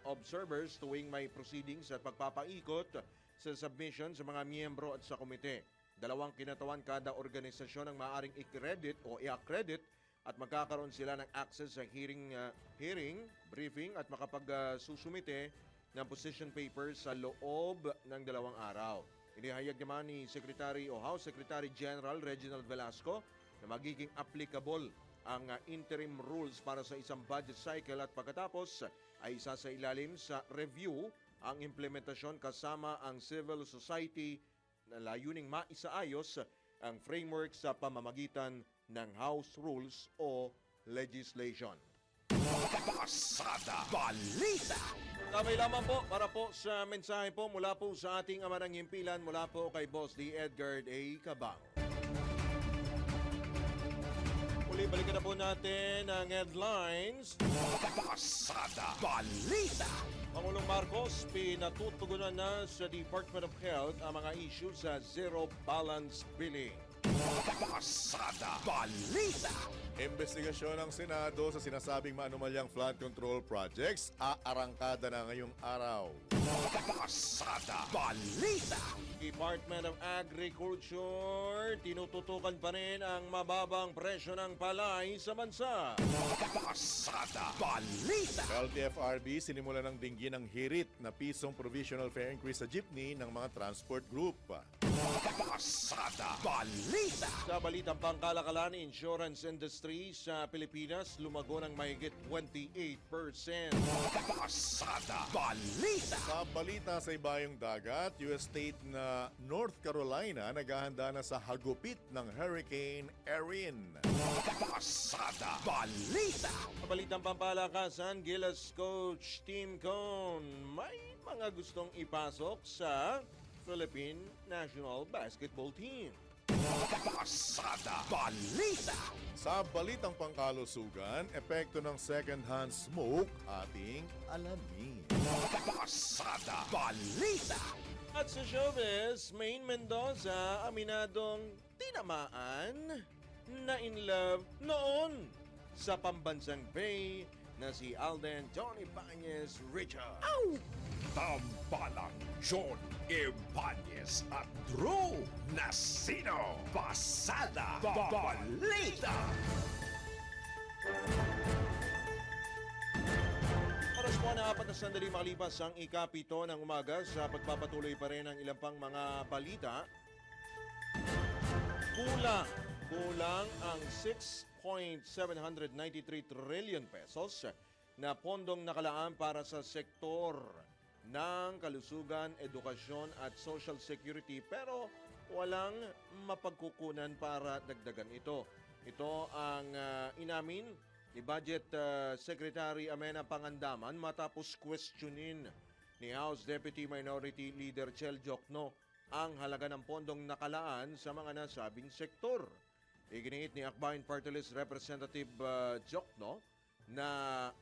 observers tuwing may proceedings at pagpapaikot sa submission sa mga miyembro at sa komite. 2 kinatawan kada organisasyon ang maaaring i-credit o i-accredit at magkakaroon sila ng access sa hearing, briefing at makapagsusumite ng position papers sa loob ng 2 araw. Inihayag naman ni Secretary o House Secretary General Reginald Velasco na magiging applicable ang interim rules para sa isang budget cycle at pagkatapos ay isa sa ilalim sa review ang implementasyon kasama ang civil society na layuning maisaayos ang framework sa pamamagitan ng House Rules o legislation. Pasada Balita. Tamay lamang po para po sa mensahe po mula po sa ating ama ng himpilan mula po kay Boss D. Edgar A. Cabang. Uli, balikan na po natin ang headlines. Pasada Balita. Pangulong Marcos, pinatutugunan na sa Department of Health ang mga issue sa zero balance billing. Pasada Balita. Investigasyon ng Senado sa sinasabing maanumalyang flood control projects aarangkada na ngayong araw. Pasada Balita. Department of Agriculture, tinututukan pa rin ang mababang presyo ng palay sa bansa. Pasada Balita. LTFRB sinimula ng dinggin ng hirit na pisong provisional fare increase sa jeepney ng mga transport group. Pasada Balita. Sa balitang pangkalakalan, insurance industry sa Pilipinas lumago ng mahigit 28%. Pasada Balita. Sa balita sa ibayong dagat, US state na North Carolina naghahanda na sa hagupit ng Hurricane Erin. Pasada Balita. Sa balitang pampalakasan, Gilas coach Tim Cone may mga gustong ipasok sa Philippine National Basketball Team. Pasada Balita. Sa balitang pangkalusugan, epekto ng second-hand smoke ating alamin. Pasada Balita. At sa showbiz, Maine Mendoza aminadong tinamaan na in love noon sa pambansang Bay na si Alden John Ibanez Richard. Tambalang John Ibanez at Drew Nasino. Pasada Balita. Oras po na 4 na sandali makalipas ang ikapito ng umaga sa pagpapatuloy pa rin ng ilang pang mga balita. Kulang ang 6.793 trillion pesos na pondong nakalaan para sa sektor ng kalusugan, edukasyon at social security pero walang mapagkukunan para dagdagan ito. Ito ang inamin ni Budget Secretary Amena Pangandaman matapos questionin ni House Deputy Minority Leader Chel Jokno ang halaga ng pondong nakalaan sa mga nasabing sektor. Iginiit ni Akbayan Party List Representative Jokno na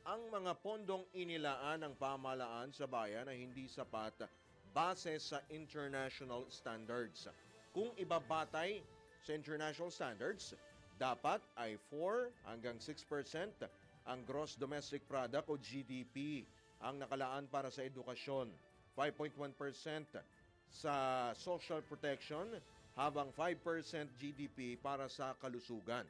ang mga pondong inilaan ng pamahalaan sa bayan ay hindi sapat base sa international standards. Kung ibabatay sa international standards, dapat ay 4 hanggang 6% ang gross domestic product o GDP ang nakalaan para sa edukasyon, 5.1% sa social protection, habang 5% GDP para sa kalusugan.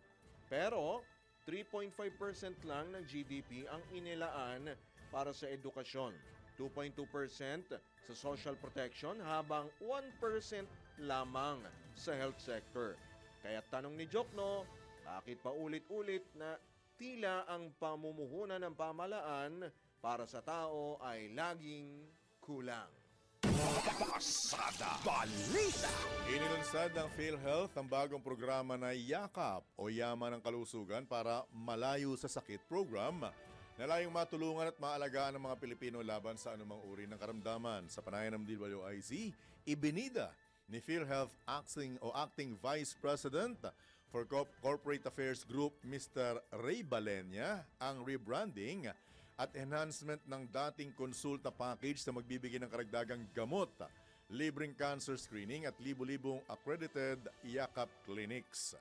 Pero 3.5% lang ng GDP ang inilaan para sa edukasyon, 2.2% sa social protection, habang 1% lamang sa health sector. Kaya tanong ni Jokno, bakit pa ulit-ulit na tila ang pamumuhunan ng pamahalaan para sa tao ay laging kulang? Pasada Balita. Inilunsad ng PhilHealth ang bagong programa na Yakap o Yaman ng Kalusugan para Malayo sa Sakit program na layong matulungan at maalagaan ng mga Pilipino laban sa anumang uri ng karamdaman. Sa panayan ng DWIZ, ibinida ni PhilHealth Acting Vice President for Corporate Affairs Group Mr. Ray Balenya ang rebranding at enhancement ng dating konsulta package na magbibigay ng karagdagang gamot, libreng cancer screening at libu-libong accredited Yakap clinics.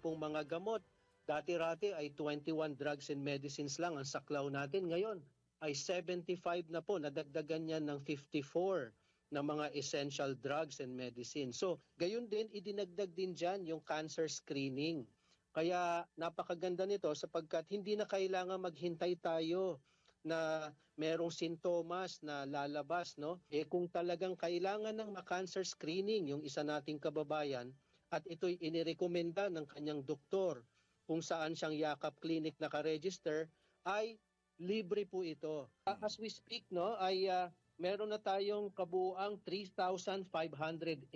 Pong mga gamot, dati-rati ay 21 drugs and medicines lang ang saklaw natin. Ngayon ay 75 na po, nadagdagan niya ng 54 na mga essential drugs and medicines. So, gayon din, idinagdag din dyan yung cancer screening. Kaya napakaganda nito sapagkat hindi na kailangan maghintay tayo na merong sintomas na lalabas, no? Kung talagang kailangan ng ma-cancer screening yung isa nating kababayan at ito'y inirekomenda ng kanyang doktor kung saan siyang Yakap Clinic nakaregister, ay libre po ito. As we speak, no, ay meron na tayong kabuuang 3,582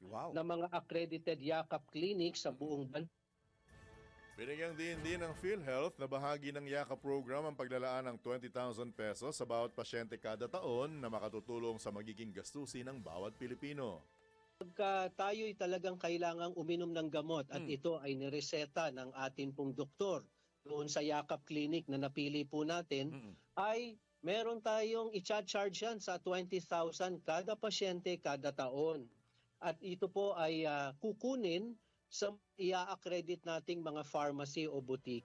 Wow. na mga accredited Yakap Clinic sa buong bansa. Binigyang din ng PhilHealth na bahagi ng YAKA program ang paglalaan ng 20,000 pesos sa bawat pasyente kada taon na makatutulong sa magiging gastusin ng bawat Pilipino. Pagka tayo'y talagang kailangang uminom ng gamot at ito ay nireseta ng atin pong doktor doon sa Yakap Clinic na napili po natin, ay meron tayong i-charge yan sa 20,000 kada pasyente kada taon. At ito po ay kukunin sa ia-accredit nating mga pharmacy o boutique.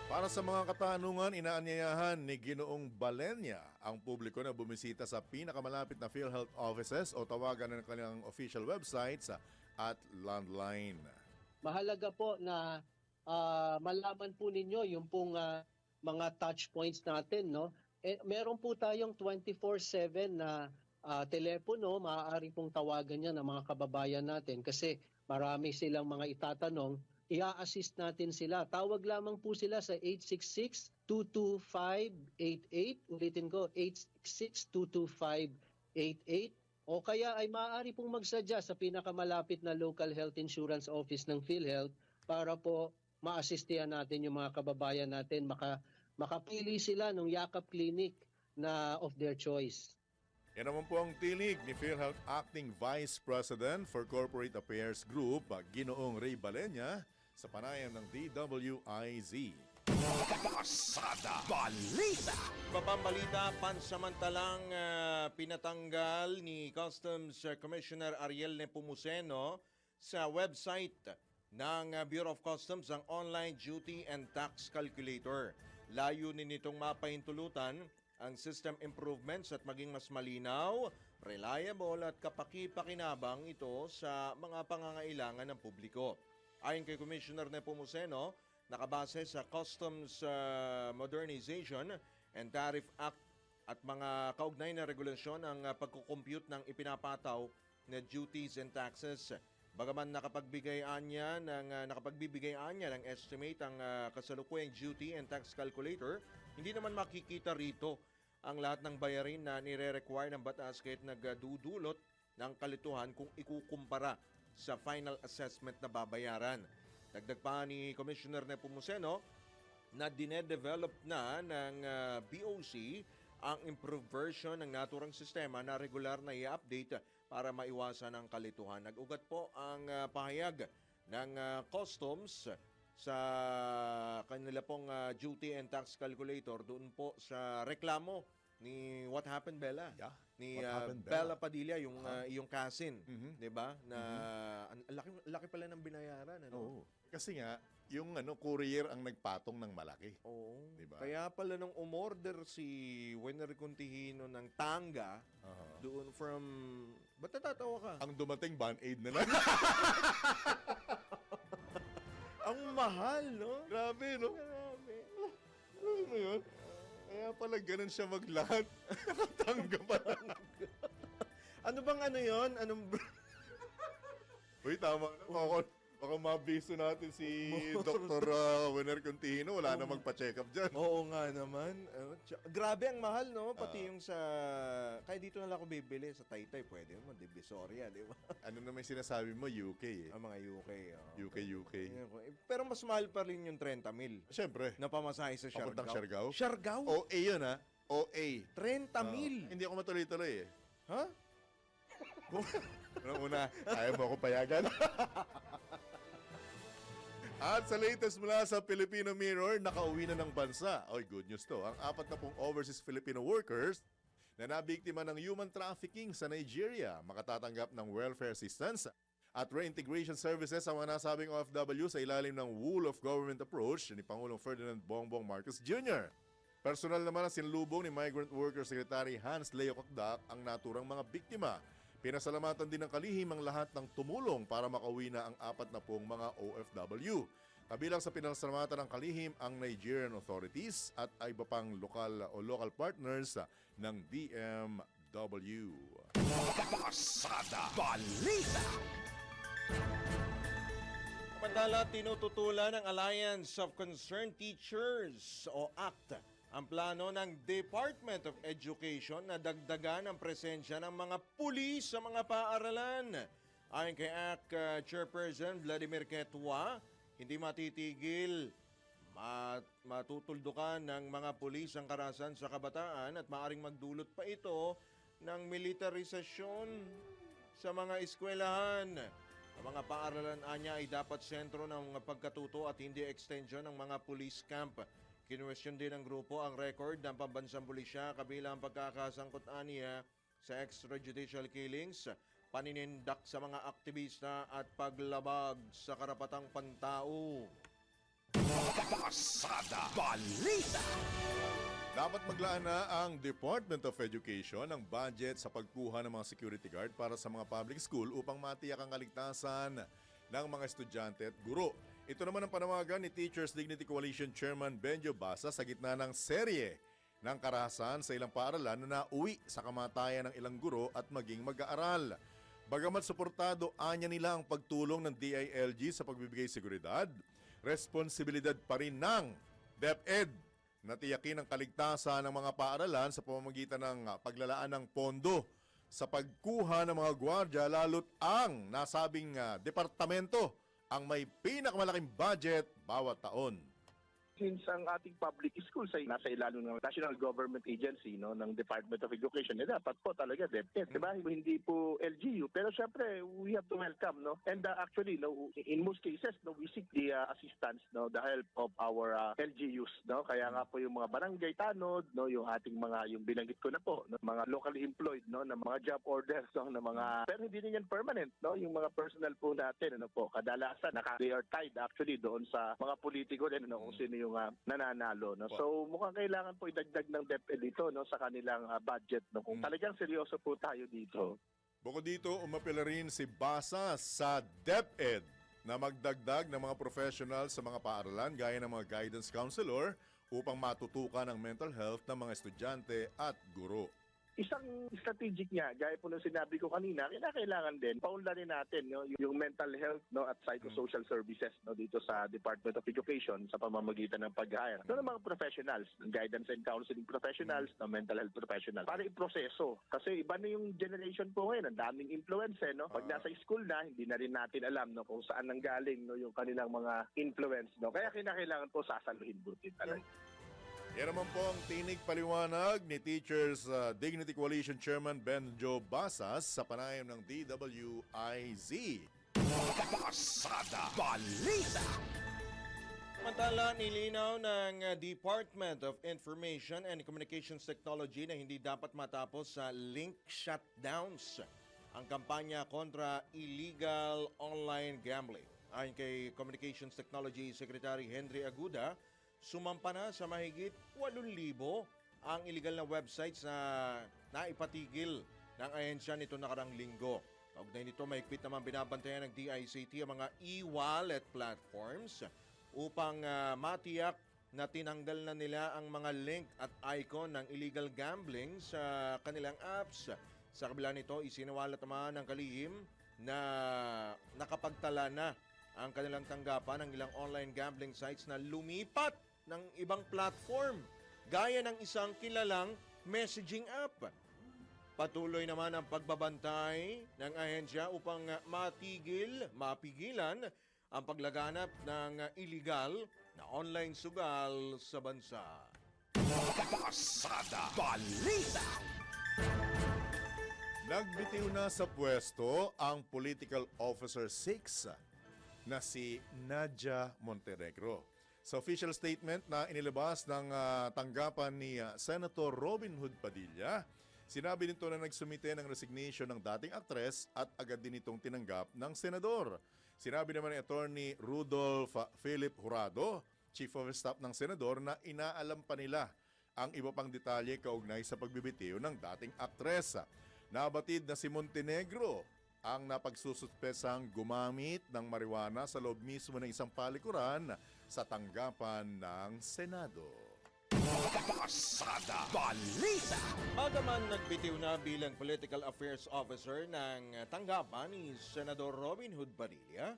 Para sa mga katanungan, inaanyayahan ni Ginoong Balenya ang publiko na bumisita sa pinakamalapit na PhilHealth offices o tawagan ng kanilang official websites at landline. Mahalaga po na malaman po ninyo yung pong mga touch points natin, no? Meron po tayong 24/7 na telepono, maaari pong tawagan yan ng mga kababayan natin kasi marami silang mga itatanong, i-assist natin sila. Tawag lamang po sila sa 866-225-88. Ulitin ko, 866-225-88. O kaya ay maaari pong magsadya sa pinakamalapit na local health insurance office ng PhilHealth para po ma-assistihan natin yung mga kababayan natin. Makapili sila ng Yakap Clinic na of their choice. Yan naman po ang tinig ni PhilHealth Acting Vice President for Corporate Affairs Group, Ginoong Ray Balenya, sa panayam ng DWIZ. Pasada Balita. Babambalita, pansamantalang pinatanggal ni Customs Commissioner Ariel Nepomuceno sa website ng Bureau of Customs ang Online Duty and Tax Calculator. Layunin nitong mapahintulutan ang system improvements at maging mas malinaw, reliable at kapaki-pakinabang ito sa mga pangangailangan ng publiko. Ayon kay Commissioner Nepomuceno, nakabase sa Customs Modernization and Tariff Act at mga kaugnay na regulasyon ang pagkukompute ng ipinapataw na duties and taxes. Bagaman nakapagbibigay anya ng estimate ang kasalukuyang duty and tax calculator, hindi naman makikita rito ang lahat ng bayarin na nire-require ng batas kahit nagdudulot ng kalituhan kung ikukumpara sa final assessment na babayaran. Dagdag pa ni Commissioner Nepomuceno na dinedevelop na ng BOC ang improved version ng naturang sistema na regular na i-update para maiwasan ang kalituhan. Nag-ugat po ang pahayag ng Customs sa kanila pong duty and tax calculator doon po sa reklamo ni What Happened Bella? Yeah. Ni What Happened, Bella Bella? Padilla, yung iyong cousin, Mhm. 'di ba? Na ang laki pala ng binayaran, ano? Oo. Kasi nga, yung courier ang nagpatong ng malaki. Oo. Diba? Kaya pala nung umorder si Wenner Contihino ng tanga doon from... Ba't natatawa ka? Ang dumating, Band-Aid na lang. Ang mahal, no? Grabe, no? Grabe. Ano mo yun? Kaya pala ganun siya maglahat. Nakatangga pa lang. Ano bang ano yon? Anong... Uy, tama na. Baka mabiso natin si Dr. Wenner Contihino. Wala na magpa-check up dyan. Oo nga naman. Grabe ang mahal, no? Pati yung sa... Kaya dito na lang ako bibili. Sa Taytay, pwede mo. Divisoria, di ba? Ano naman sinasabi mo? UK eh. Ang mga UK. UK. Pero mas mahal pa rin yung 30,000 Siyempre. na pamasahe sa Siargao. Papuntang Siargao? Siargao? OA yun ha? OA. 30,000. Hindi ako matuloy-tuloy eh. Ha? Una, ayaw mo ako payagan. At sa latest mula sa Filipino Mirror, nakauwi na ng bansa. Oy, good news to. Ang 40 overseas Filipino workers na nabiktima ng human trafficking sa Nigeria makatatanggap ng welfare assistance at reintegration services ang mga nasabing OFW sa ilalim ng Whole of Government approach ni Pangulong Ferdinand Bongbong Marcos Jr. Personal naman ang sinlubong ni Migrant Worker Secretary Hans Leo Cocdac ang naturang mga biktima. Pinasalamatan din ng kalihim ang lahat ng tumulong para makauwi na ang 40 mga OFW. Kabilang sa pinasalamatan ng kalihim ang Nigerian authorities at iba pang local partners ng DMW. Pasada Balita. Samantala, tinututulan ng Alliance of Concerned Teachers o ACT ang plano ng Department of Education na dagdagan ang presensya ng mga pulis sa mga paaralan. Ayon kay ACT Chairperson Vladimir Quetua, hindi matitigil matutuldukan ng mga pulis ang karahasan sa kabataan at maaring magdulot pa ito ng militarisasyon sa mga eskwelahan. Ang mga paaralan anya ay dapat sentro ng pagkatuto at hindi extension ng mga police camp. Kinwestiyon din ng grupo ang record ng pambansang pulisya kabilang ang pagkakasangkot aniya sa extrajudicial killings, paninindak sa mga aktivista at paglabag sa karapatang pantao. Pasada Balita. Dapat maglaan na ang Department of Education ng budget sa pagkuha ng mga security guard para sa mga public school upang matiyak ang kaligtasan ng mga estudyante at guro. Ito naman ang panawagan ni Teachers Dignity Coalition Chairman Benjo Basa sa gitna ng serye ng karahasan sa ilang paaralan na nauwi sa kamatayan ng ilang guro at maging mag-aaral. Bagamat suportado anya nila ang pagtulong ng DILG sa pagbibigay seguridad, responsibilidad pa rin ng DepEd na tiyakin ang kaligtasan ng mga paaralan sa pamamagitan ng paglalaan ng pondo sa pagkuha ng mga gwardya lalo't ang nasabing departamento ang may pinakamalaking budget bawat taon. Since ang ating public schools ay nasa ilalim ng National Government Agency ng Department of Education, dapat po talaga DepEd. Diba? Hindi po LGU, pero syempre we have to welcome. And actually, in most cases, we seek the assistance, the help of our LGUs. Kaya nga po yung mga barangay tanod, yung ating mga, yung binanggit ko na po, mga locally employed, na mga job orders, na mga, pero hindi din yan permanent. Yung mga personal po natin, kadalasan, they are tied actually doon sa mga politiko din, kung sino yung nananalo. So mukhang kailangan po idagdag ng DepEd dito sa kanilang budget. Kung talagang seryoso po tayo dito. Bukod dito, umapela rin si Basa sa DepEd na magdagdag ng mga professional sa mga paaralan gaya ng mga guidance counselor upang matutukan ang mental health ng mga estudyante at guro. Isang strategic niya, gaya po ng sinabi ko kanina, kinakailangan din, paunlarin natin yung mental health at psychosocial services dito sa Department of Education sa pamamagitan ng pag-hire ng mga professionals, guidance and counseling professionals, mental health professionals, para iproseso. Kasi iba na yung generation po ngayon, ang daming influence. Pag nasa school na, hindi na rin natin alam kung saan nanggaling yung kanilang mga influence. Kaya kinakailangan po sasaluhin butin talaga. Yan naman po ang tinig paliwanag ni Teachers Dignity Coalition Chairman Benjo Basas sa panayam ng DWIZ. Pasada Balita. Samantala, nilinaw ng Department of Information and Communications Technology na hindi dapat matapos sa link shutdowns ang kampanya kontra illegal online gambling. Ayon kay Communications Technology Secretary Henry Aguda, sumampa na sa mahigit 8,000 ang illegal na websites na naipatigil ng ahensya nito nakarang linggo. Kaugnay nito, mahigpit naman binabantayan ng DICT ang mga e-wallet platforms upang matiyak na tinanggal na nila ang mga link at icon ng illegal gambling sa kanilang apps. Sa kabila nito, isinawalat naman ng kalihim na nakapagtala na ang kanilang tanggapan ng ilang online gambling sites na lumipat ng ibang platform, gaya ng isang kilalang messaging app. Patuloy naman ang pagbabantay ng ahensya upang mapigilan ang paglaganap ng illegal na online sugal sa bansa. Pasada Balita. Nagbitiw na sa pwesto ang Political Officer 6 na si Nadia Montenegro. Sa official statement na inilabas ng tanggapan ni Senator Robin Hood Padilla, sinabi nito na nagsumite ng resignation ng dating aktres at agad din itong tinanggap ng senador. Sinabi naman ni Attorney Rudolph Philip Jurado, Chief of Staff ng senador, na inaalam pa nila ang iba pang detalye kaugnay sa pagbibitiw ng dating aktres. Nabatid na si Montenegro ang napagsususpesang gumamit ng marijuana sa loob mismo ng isang palikuran sa tanggapan ng Senado. Pasada Balita. Bagaman nagbitiw na bilang Political Affairs Officer ng tanggapan ni Senador Robin Hood Padilla,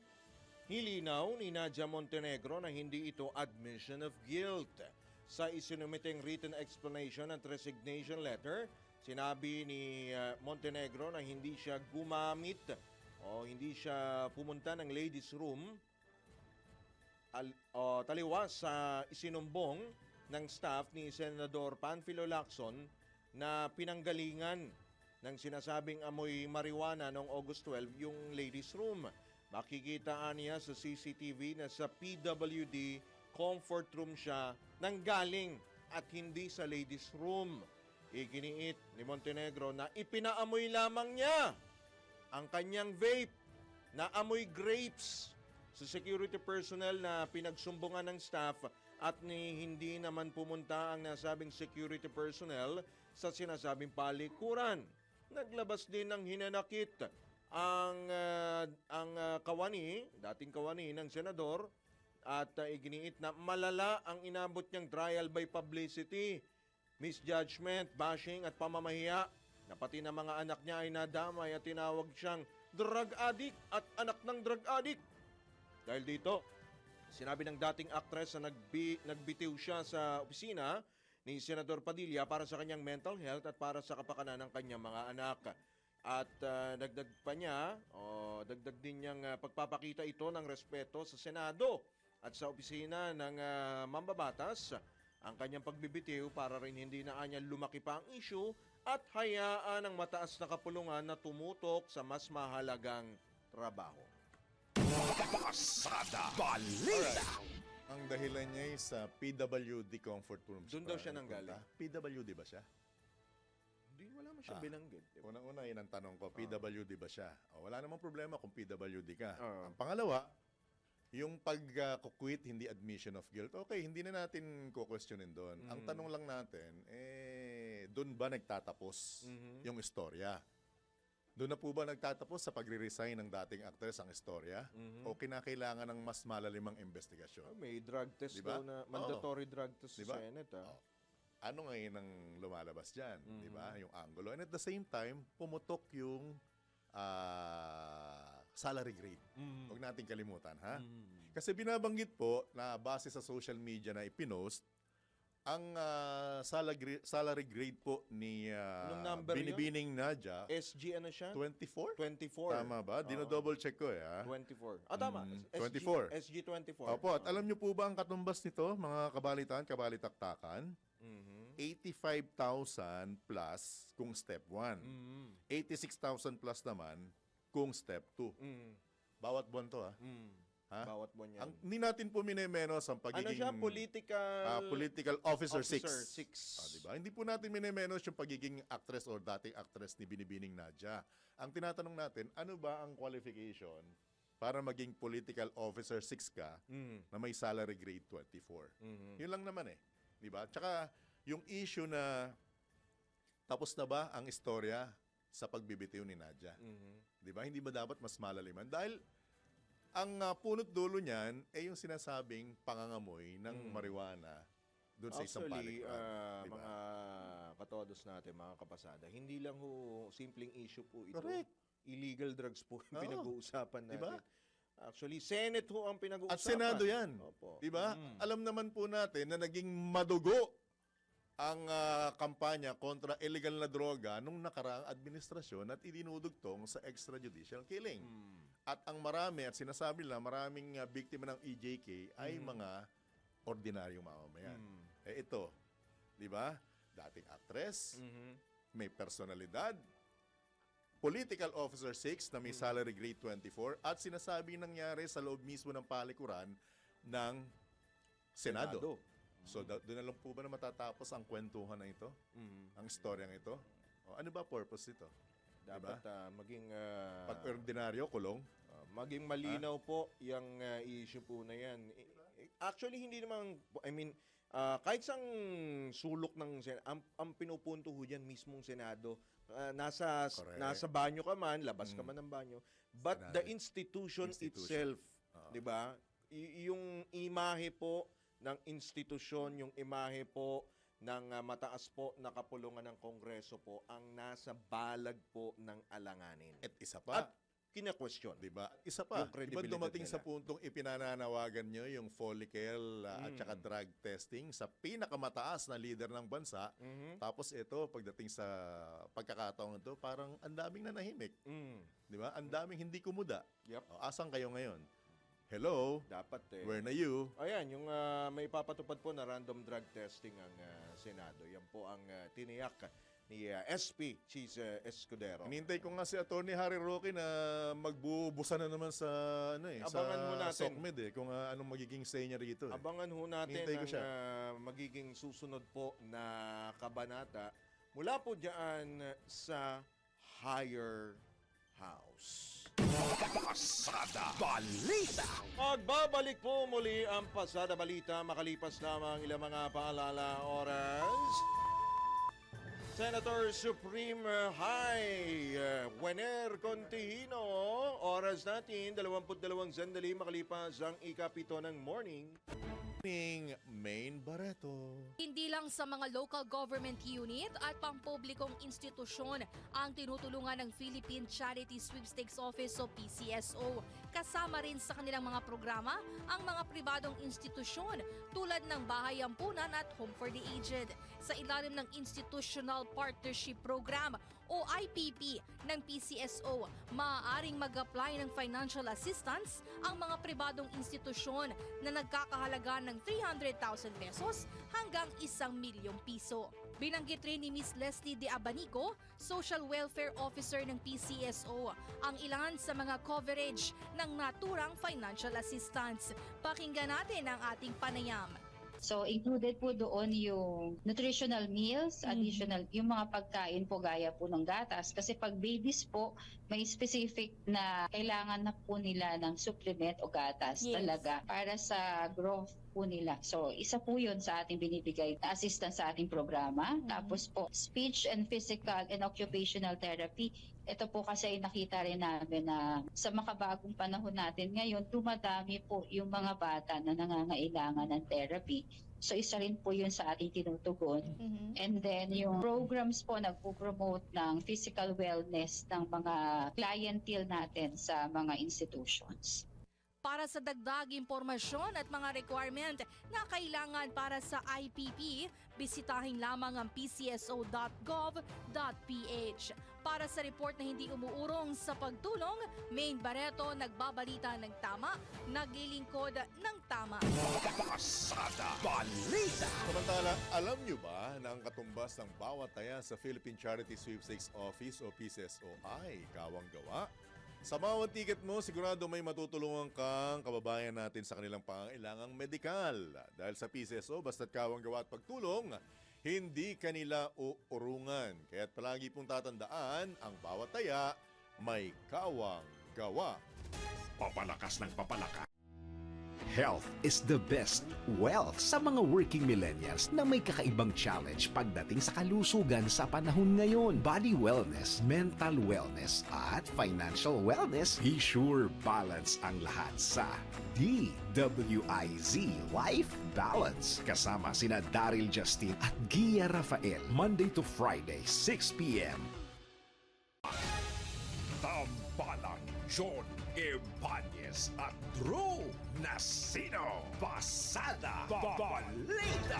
nilinaw ni Nadia Montenegro na hindi ito admission of guilt. Sa isinumiteng written explanation at resignation letter, sinabi ni Montenegro na hindi siya gumamit o hindi siya pumunta ng ladies' room taliwas sa isinumbong ng staff ni Senador Panfilo Lacson na pinanggalingan ng sinasabing amoy marijuana noong August 12 yung ladies' room. Makikitaan niya sa CCTV na sa PWD comfort room siya nanggaling at hindi sa ladies' room. Iginiit ni Montenegro na ipinaamoy lamang niya ang kanyang vape na amoy grapes sa security personnel na pinagsumbungan ng staff at hindi naman pumunta ang nasabing security personnel sa sinasabing palikuran. Naglabas din ng hinanakit ang kawani, dating kawani ng senador, at iginiit na malala ang inabot niyang trial by publicity, misjudgment, bashing at pamamahiya na pati na mga anak niya ay nadamay at tinawag siyang drug addict at anak ng drug addict. Dahil dito, sinabi ng dating actress na nagbitiw siya sa opisina ni Senador Padilla para sa kanyang mental health at para sa kapakanan ng kanyang mga anak. At dagdag pa niya, dagdag din niyang pagpapakita ito ng respeto sa Senado at sa opisina ng mambabatas ang kanyang pagbibitiw para rin hindi na anya lumaki pa ang issue at hayaan ang mataas na kapulungan na tumutok sa mas mahalagang trabaho. Pasada Balita. Ang dahilan niya ay sa PWD comfort room. Doon daw siya nanggaling. PWD ba siya? Hindi, wala man siya binanggit. Unang-una, yun ang tanong ko, PWD ba siya? Wala namang problema kung PWD ka. Ang pangalawa, yung pag-quit, hindi admission of guilt. Okay, hindi na natin ko-questionin doon. Ang tanong lang natin, doon ba nagtatapos yung istorya? Doon na po ba nagtatapos sa pagre-resign ng dating actress ang istorya? O kinakailangan ng mas malalimang investigasyon? May drug test Diba? daw na, mandatory drug test Diba? sa Senate. Ano ngayon ang lumalabas dyan? Di ba? Yung angulo. And at the same time, pumutok yung salary grade. Huwag natin kalimutan, ha? Kasi binabanggit po na base sa social media na ipinost, ang salary grade po ni Anong number Binibining Nadia, SG ano siya? 24? 24. Tama ba? Dino-double check ko ha? 24. Tama. 24. SG 24. Opo, at alam niyo po ba ang katumbas nito, mga kabalitan, kabalitaktakan? 85,000 plus kung step 1. 86,000 plus naman kung step 2. Bawat buwan to ha? Bawat buwan yan. Hindi natin po minemenos ang pagiging... Ano siya? Political Officer 6. Officer 6. Diba? Hindi po natin minemenos yung pagiging actress or dating actress ni Binibining Nadia. Ang tinatanong natin, ano ba ang qualification para maging Political Officer 6 ka na may salary grade 24? Yun lang naman Diba? Tsaka yung issue na tapos na ba ang istorya sa pagbibitiw ni Nadia? Diba? Hindi ba dapat mas malaliman? Dahil ang punot dulo niyan ay yung sinasabing pangangamoy ng marijuana doon sa isang palikuran. Diba? Mga katodos natin, mga kapasada, hindi lang simpleng issue po ito. Correct. Illegal drugs po yung pinag-uusapan natin. Diba? Actually, Senate ang pinag-uusapan. At Senado yan. Opo. Diba? Alam naman po natin na naging madugo ang kampanya kontra illegal na droga nung nakaraang administrasyon at idinudugtong sa extrajudicial killing. At ang marami, at sinasabi nila, maraming biktima ng EJK ay mga ordinaryong mamamayan. Ito, di ba? Dating actress, may personalidad, political officer 6 na may salary grade 24, at sinasabi nangyari sa loob mismo ng palikuran ng Senado. So, doon na lang po ba na matatapos ang kwentuhan na ito? Ang storyang ito? Ano ba purpose nito? Dapat maging... pag-ordinaryo, kulong? Maging malinaw po yung issue po na yan. Actually, hindi naman... kahit sang sulok ng ang pinupunto ho diyan mismong Senado. Correct. Nasa banyo ka man, labas ka man ng banyo, but Senado. the institution itself, Oo. 'di ba? Yung imahe po ng institusyon, yung imahe po ng mataas po na kapulungan ng Kongreso po ang nasa balag po ng alanganin. At isa pa, At kina-question. di ba? Isa pa, Yung di ba credibility dumating sa nila. puntong ipinananawagan nyo yung follicle at saka drug testing sa pinakamataas na leader ng bansa. Mhm. Tapos ito, pagdating sa pagkakataon ito, parang ang daming nanahimik. Mm. Di ba? Ang daming hindi kumuda. Yep. O, asan kayo ngayon? Hello? Dapat eh. Where na you? Ayan, yung may papatupad po na random drug testing ang Senado. Yan po ang tiniyak ni SP Cheese Escudero. Hinintay ko nga si Attorney Harry Roque na magbubusa na naman sa Abangan mo sa natin. SOCMED kung anong magiging say niya rito. Abangan ho natin Hintay ko ang siya. magiging susunod po na kabanata mula po dyan sa Higher House. Pasada Balita. Magbabalik po muli ang Pasada Balita makalipas lamang ilang mga paalala oras. Senator Supreme High Wener Contihino. Oras natin, 22 sandali makalipas ang ikapito ng morning. Main Barreto. Hindi lang sa mga local government unit at pampublikong institusyon ang tinutulungan ng Philippine Charity Sweepstakes Office o PCSO. Kasama rin sa kanilang mga programa ang mga pribadong institusyon tulad ng Bahay Ampunan at Home for the Aged. Sa ilalim ng Institutional Partnership Program o IPP ng PCSO, maaaring mag-apply ng financial assistance ang mga pribadong institusyon na nagkakahalaga ng 300,000 pesos hanggang 1 milyong piso. Binanggit rin ni Ms. Leslie De Abanico, Social Welfare Officer ng PCSO, ang ilan sa mga coverage ng naturang financial assistance. Pakinggan natin ang ating panayam. So included po doon yung nutritional meals, additional yung mga pagkain po gaya po ng gatas kasi pag babies po may specific na kailangan na po nila ng supplement o gatas talaga para sa growth po nila. So isa po yun sa ating binibigay na assistance sa ating programa. Tapos po speech and physical and occupational therapy. Ito po kasi ay nakita rin namin na sa makabagong panahon natin ngayon, dumadami po yung mga bata na nangangailangan ng therapy. So isa rin po yun sa ating tinutugon. And then yung programs po nagpo-promote ng physical wellness ng mga clientele natin sa mga institutions. Para sa dagdag impormasyon at mga requirement na kailangan para sa IPP, bisitahin lamang ang pcso.gov.ph. Para sa report na hindi umuurong sa pagtulong, Main Barreto nagbabalita ng tama, naglilingkod ng tama. Pasada Balita. Samantala, alam nyo ba na ang katumbas ng bawat taya sa Philippine Charity Sweepstakes Office o PCSO ay kawang-gawa? Sa bawat ticket mo, sigurado may matutulungan kang kababayan natin sa kanilang pangailangang medikal. Dahil sa PCSO, basta't kawang-gawa at pagtulong, hindi kanila uurungan. Kaya't palagi pong tatandaan, ang bawat taya may kawang-gawa. Papalakas ng papalakas. Health is the best wealth sa mga working millennials na may kakaibang challenge pagdating sa kalusugan sa panahon ngayon. Body wellness, mental wellness, at financial wellness. Be sure balance ang lahat sa DWIZ Life Balance. Kasama sina Daryl Justin at Gia Rafael. Monday to Friday, 6 p.m. Tambalang John Ibanez at Drew Nasino. Pasada Balita.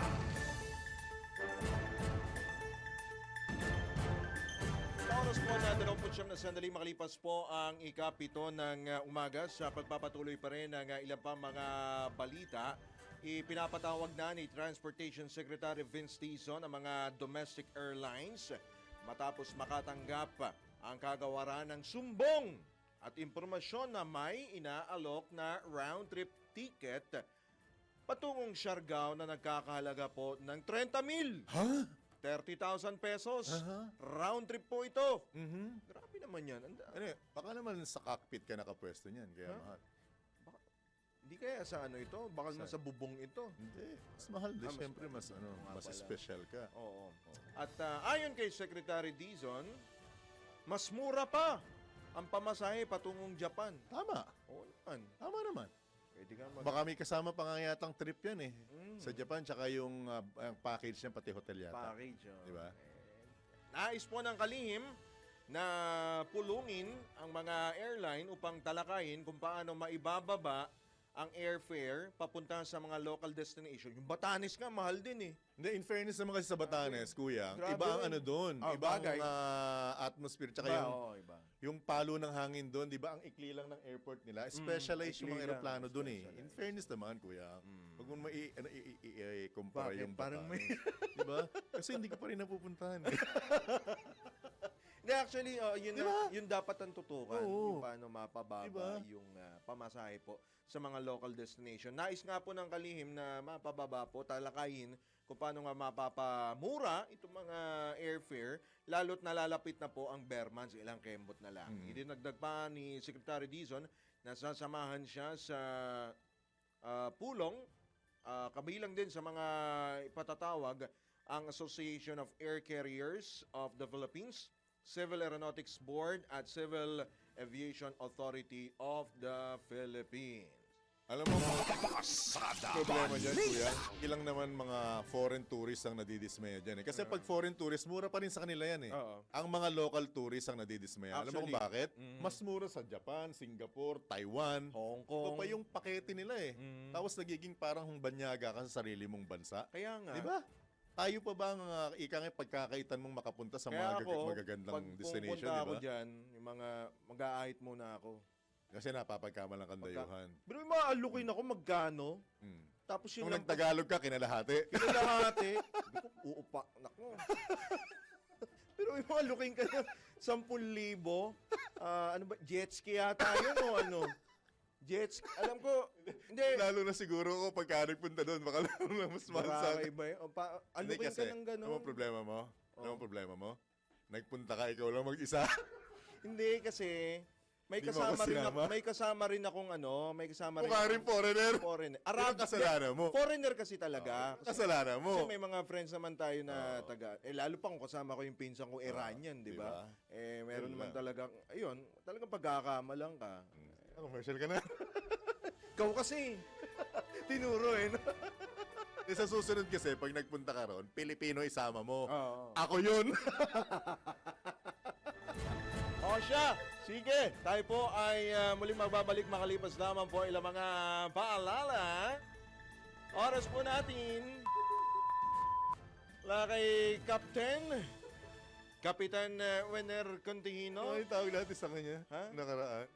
Oras po na 29 na sandali makalipas po ang ikapito ng umaga sa pagpapatuloy pa rin ng ilang pa mga balita. Ipinapatawag na ni Transportation Secretary Vince Dizon ang mga domestic airlines matapos makatanggap ang kagawaran ng sumbong at impormasyon na may inaalok na round-trip ticket patungong Siargao na nagkakahalaga po ng 30,000. Ha? 30,000 pesos. Aha. Round trip po ito. Mhm. Grabe naman yan. Ano, baka naman sa cockpit ka nakapwesto niyan, kaya Ha? mahal. Di kaya sa ano ito? Baka Saan? sa bubong ito. Hindi. Mas mahal din. mas Siyempre, mahal. mas, Nga mas pala. special ka. Oo. At ayon kay Secretary Dizon, mas mura pa ang pamasahe patungong Japan. Tama. Oo naman. Tama naman. Pwede ka mag... Baka may kasama pa nga yatang trip yan eh. Mm. Sa Japan, tsaka yung ang package niya, pati hotel yata. Package. Oh. Di ba? Nais po ng kalihim na pulungin ang mga airline upang talakayin kung paano maibababa ang airfare papunta sa mga local destination. Yung Batanes nga, mahal din eh. Hindi, in fairness naman kasi sa Batanes, kuya, Grabe iba ang yun. ano doon. Ah, iba bagay. ang atmosphere. Tsaka Iba, yung, oo, iba. yung palo ng hangin doon, di ba, ang ikli lang ng airport nila. Specialized yung ikli mga lang, aeroplano doon eh. specialized. In fairness naman, kuya. Huwag mo i-compare Bakit? yung Parang may- Batanes. di ba? Kasi hindi ka pa rin napupuntahan. Hindi, actually, yun, Diba? yun dapat ang tutukan. Oo. Yung paano mapababa Diba? yung pamasahe po sa mga local destination. Nais nga po ng kalihim na mapababa po, talakayin kung paano nga mapapamura itong mga airfare, lalo't nalalapit na po ang bare months, ilang kembot na lang. Idinagdag pa ni Secretary Dizon na sasamahan siya sa pulong, kabilang din sa mga ipatatawag ang Association of Air Carriers of the Philippines, Civil Aeronautics Board at Civil Aviation Authority of the Philippines. Alam mo, problema dyan, kuya, ilang naman mga foreign tourists ang nadidismaya dyan eh. Kasi pag foreign tourists, mura pa rin sa kanila yan eh. Oo. Ang mga local tourists ang nadidismaya. Alam mo kung Actually, bakit? Mas mura sa Japan, Singapore, Taiwan. Hong Ito Kong. pa yung pakete nila eh. Tapos nagiging parang banyaga ka sa sarili mong bansa. Kaya nga. Di ba? Tayo pa ba ang ika nga pagkakaitan mong makapunta sa Kaya mga ako, magagandang pag destination, pupunta di ako ba? dyan, yung mga mag-aahit muna ako. Kasi napapagkamalang kandayuhan. Pero yung maalukin ako magkano, Hmm. tapos yun Kung nagtagalog ka, kinalahati. Kinalahati. Sabi ko, uupa. Nako. Pero yung mga looking ka na 10,000, ano ba, jet ski yata yun o ano? Jet ski, alam ko, hindi. Lalo na siguro ko pagka nagpunta doon, baka lalo na mas mahal sa Baka iba yun. Hindi Alukin kasi, ka ng gano'n. ano ang problema mo? Ano ang problema mo? Nagpunta ka, ikaw lang mag-isa. Hindi kasi, may Di mo ako kasama rin ako, sinama? may kasama rin akong ano, may kasama rin. Mukha rin foreigner. Foreigner. Ano kasalanan mo? Foreigner kasi talaga. Kasalanan mo. Kasi may mga friends naman tayo na taga, lalo pa kung kasama ko yung pinsan kong Iranian, di ba? Meron Yun naman lang. talagang, ayun, talagang pagkakamalang ka. Commercial ka na. Ikaw kasi, tinuro eh. No? Sa susunod kasi, pag nagpunta ka ron, Pilipino isama mo. Oo. Ako yun. O siya, sige, tayo po ay muling magbabalik makalipas lamang po ilang mga paalala. Oras po natin. Wala kay Kapitan Wenner Contino. Ano yung tawag natin sa kanya? Ha? Nakaraan.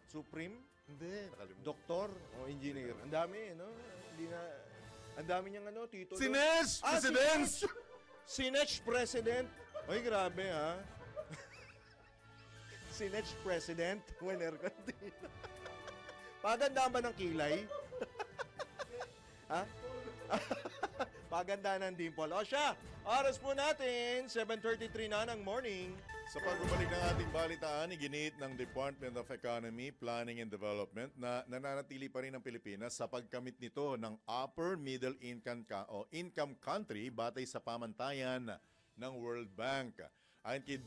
Supreme, Hindi, nakalimutan. doktor o engineer. Ang dami, no? Hindi na, ang dami niyang ano, titulo. Sines! President! Sinech President. Ay, grabe ha. Sinech President, Wenner Contino. Paganda ba ng kilay? Ha? Paganda ng dimple. O siya, oras po natin, 7:33 na ng morning. Sa pagbabalik ng ating balitaan, iginiit ng Department of Economy, Planning and Development na nananatili pa rin ang Pilipinas sa pagkamit nito ng upper middle income income country batay sa pamantayan ng World Bank. Ayon kay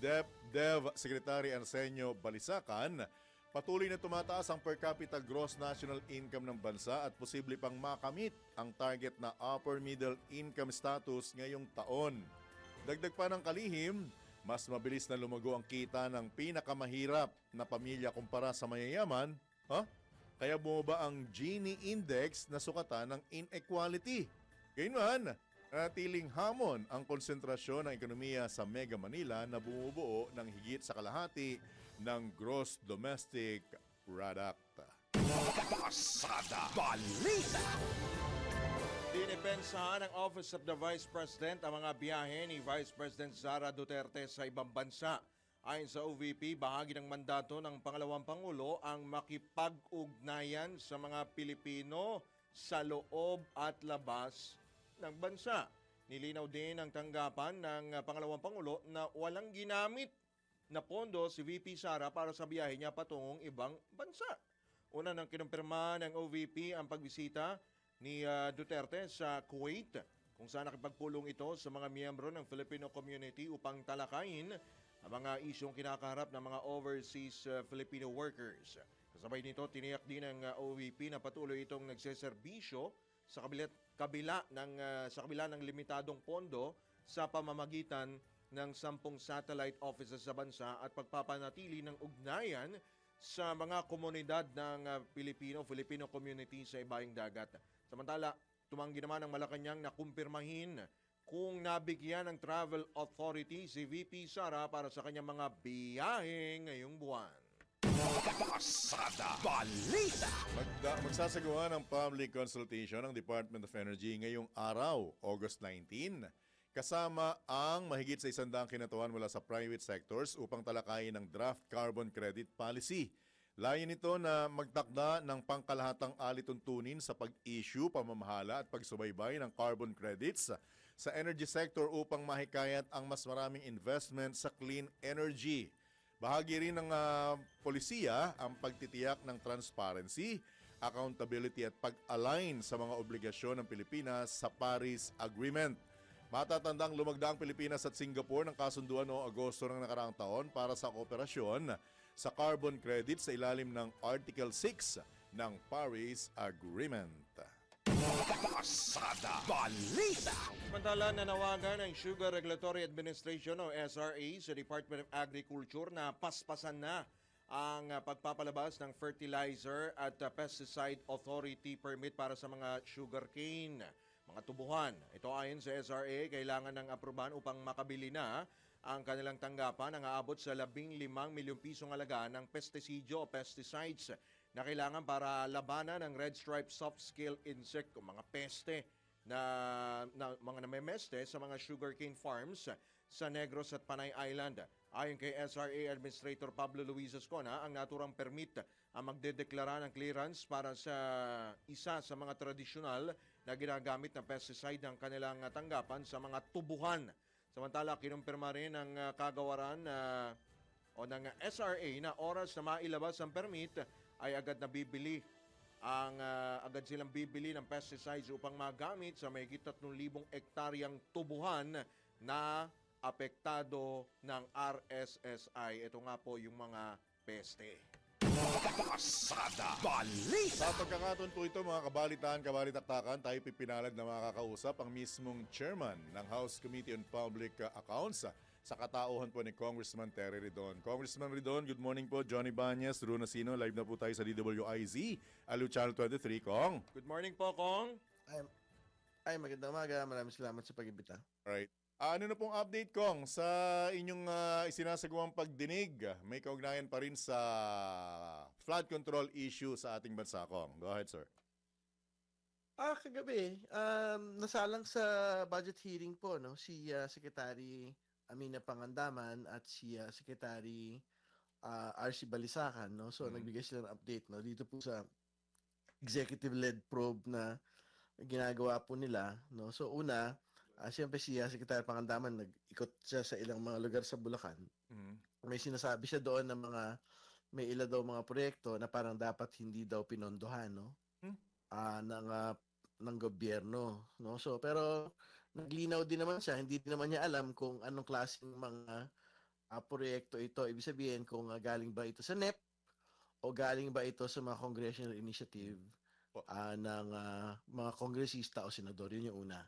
DEV Secretary Arsenio Balisacan, patuloy na tumataas ang per capita gross national income ng bansa at posible pang makamit ang target na upper middle income status ngayong taon. Dagdag pa ng kalihim, mas mabilis na lumago ang kita ng pinakamahirap na pamilya kumpara sa mayayaman, kaya bumaba ang Gini Index na sukatan ng inequality. Gayunman, natiling hamon ang konsentrasyon ng ekonomiya sa Mega Manila na bumubuo ng higit sa kalahati ng gross domestic product. Pasada Balita. Dinipensahan ng Office of the Vice President ang mga biyahe ni Vice President Sara Duterte sa ibang bansa. Ayon sa OVP, bahagi ng mandato ng pangalawang Pangulo ang makipag-ugnayan sa mga Pilipino sa loob at labas ng bansa. Nilinaw din ang tanggapan ng pangalawang Pangulo na walang ginamit na pondo si VP Sara para sa biyahe niya patungong ibang bansa. Una nang kinumpirma ng OVP ang pagbisita ni Duterte sa Kuwait, kung saan nakipagpulong ito sa mga miyembro ng Filipino community upang talakayin ang mga isyong kinakaharap ng mga overseas Filipino workers. Kasabay nito, tiniyak din ng OVP na patuloy itong nagseserbisyo sa kabila ng limitadong pondo sa pamamagitan ng 10 satellite offices sa bansa at pagpapanatili ng ugnayan sa mga komunidad ng Filipino community sa ibaing dagat. Samantala, tumanggi naman ng Malacanang na kumpirmahin kung nabigyan ng Travel Authority si VP Sara para sa kanyang mga biyahe ngayong buwan. Pasada Balita. Magsasagawa ng public consultation ng Department of Energy ngayong araw, August 19, kasama ang mahigit sa 100 kinatawan mula sa private sectors upang talakayin ang draft carbon credit policy. Layo nito na magtakda ng pangkalahatang alituntunin sa pag-issue, pamamahala at pagsubaybay ng carbon credits sa energy sector upang mahikayat ang mas maraming investment sa clean energy. Bahagi rin ng polisiya ang pagtitiyak ng transparency, accountability at pag-align sa mga obligasyon ng Pilipinas sa Paris Agreement. Matatandang lumagda ang Pilipinas at Singapore ng kasunduan noong Agosto ng nakaraang taon para sa kooperasyon sa carbon credit sa ilalim ng Article 6 ng Paris Agreement. Pasada Balita. Samantala, nanawagan ng Sugar Regulatory Administration o SRA sa Department of Agriculture na paspasan na ang pagpapalabas ng Fertilizer at Pesticide Authority permit para sa mga sugarcane, mga tubuhan. Ito ayon sa SRA, kailangan ng aprubahan upang makabili na ang kanilang tanggapan ang aabot sa 15 milyong pisong halaga ng pestisidyo o pesticides na kailangan para labanan ng red stripe soft scale insect o mga peste na mga namemeste sa mga sugarcane farms sa Negros at Panay Island. Ayon kay SRA Administrator Pablo Luis Ascona, ang naturang permit ang magdedeklara ng clearance para sa isa sa mga tradisyonal na ginagamit na pesticide ng kanilang tanggapan sa mga tubuhan. Samantala, kinumpirma rin ng kagawaran o ng SRA na oras na mailabas ang permit ay agad silang bibili ng pesticides upang magamit sa mahigit 3,000 ektaryang tubuhan na apektado ng RSSI. Ito nga po yung mga peste. Pasada Balita. Sa pagkakataon po ito, mga kabalitaan-kabalitaktakan, tayo pipinalad na makakausap ang mismong chairman ng House Committee on Public Accounts sa katauhan po ni Congressman Terry Ridon. Congressman Ridon, good morning po. Johnny Banyas, Drew Nasino, live na po tayo sa DWIZ, Alu Channel 23. Kong. Good morning po, Kong. Ay, magandang umaga. Maraming salamat sa pag-imbita. Alright. Ano na pong update, Kong, sa inyong isinasagawang pagdinig? May kaugnayan pa rin sa flood control issue sa ating bansa, Kong. Go ahead, sir. Kagabi, nasalang sa budget hearing po, no, si Secretary Amina Pangandaman at si Secretary RC Balisacan, no. So nagbigay sila ng update, no, dito po sa executive-led probe na ginagawa po nila, no. So una, siyempre si Secretary Pangandaman nag-ikot siya sa ilang mga lugar sa Bulacan. May sinasabi siya doon na may ilan daw mga proyekto na parang dapat hindi daw pinondohan, no, ng gobyerno, no. So pero naglinaw din naman siya, hindi din naman niya alam kung anong klaseng mga proyekto ito. Ibig sabihin kung galing ba ito sa NEP o galing ba ito sa mga congressional initiative ng mga kongresista o senador. Yun yung una.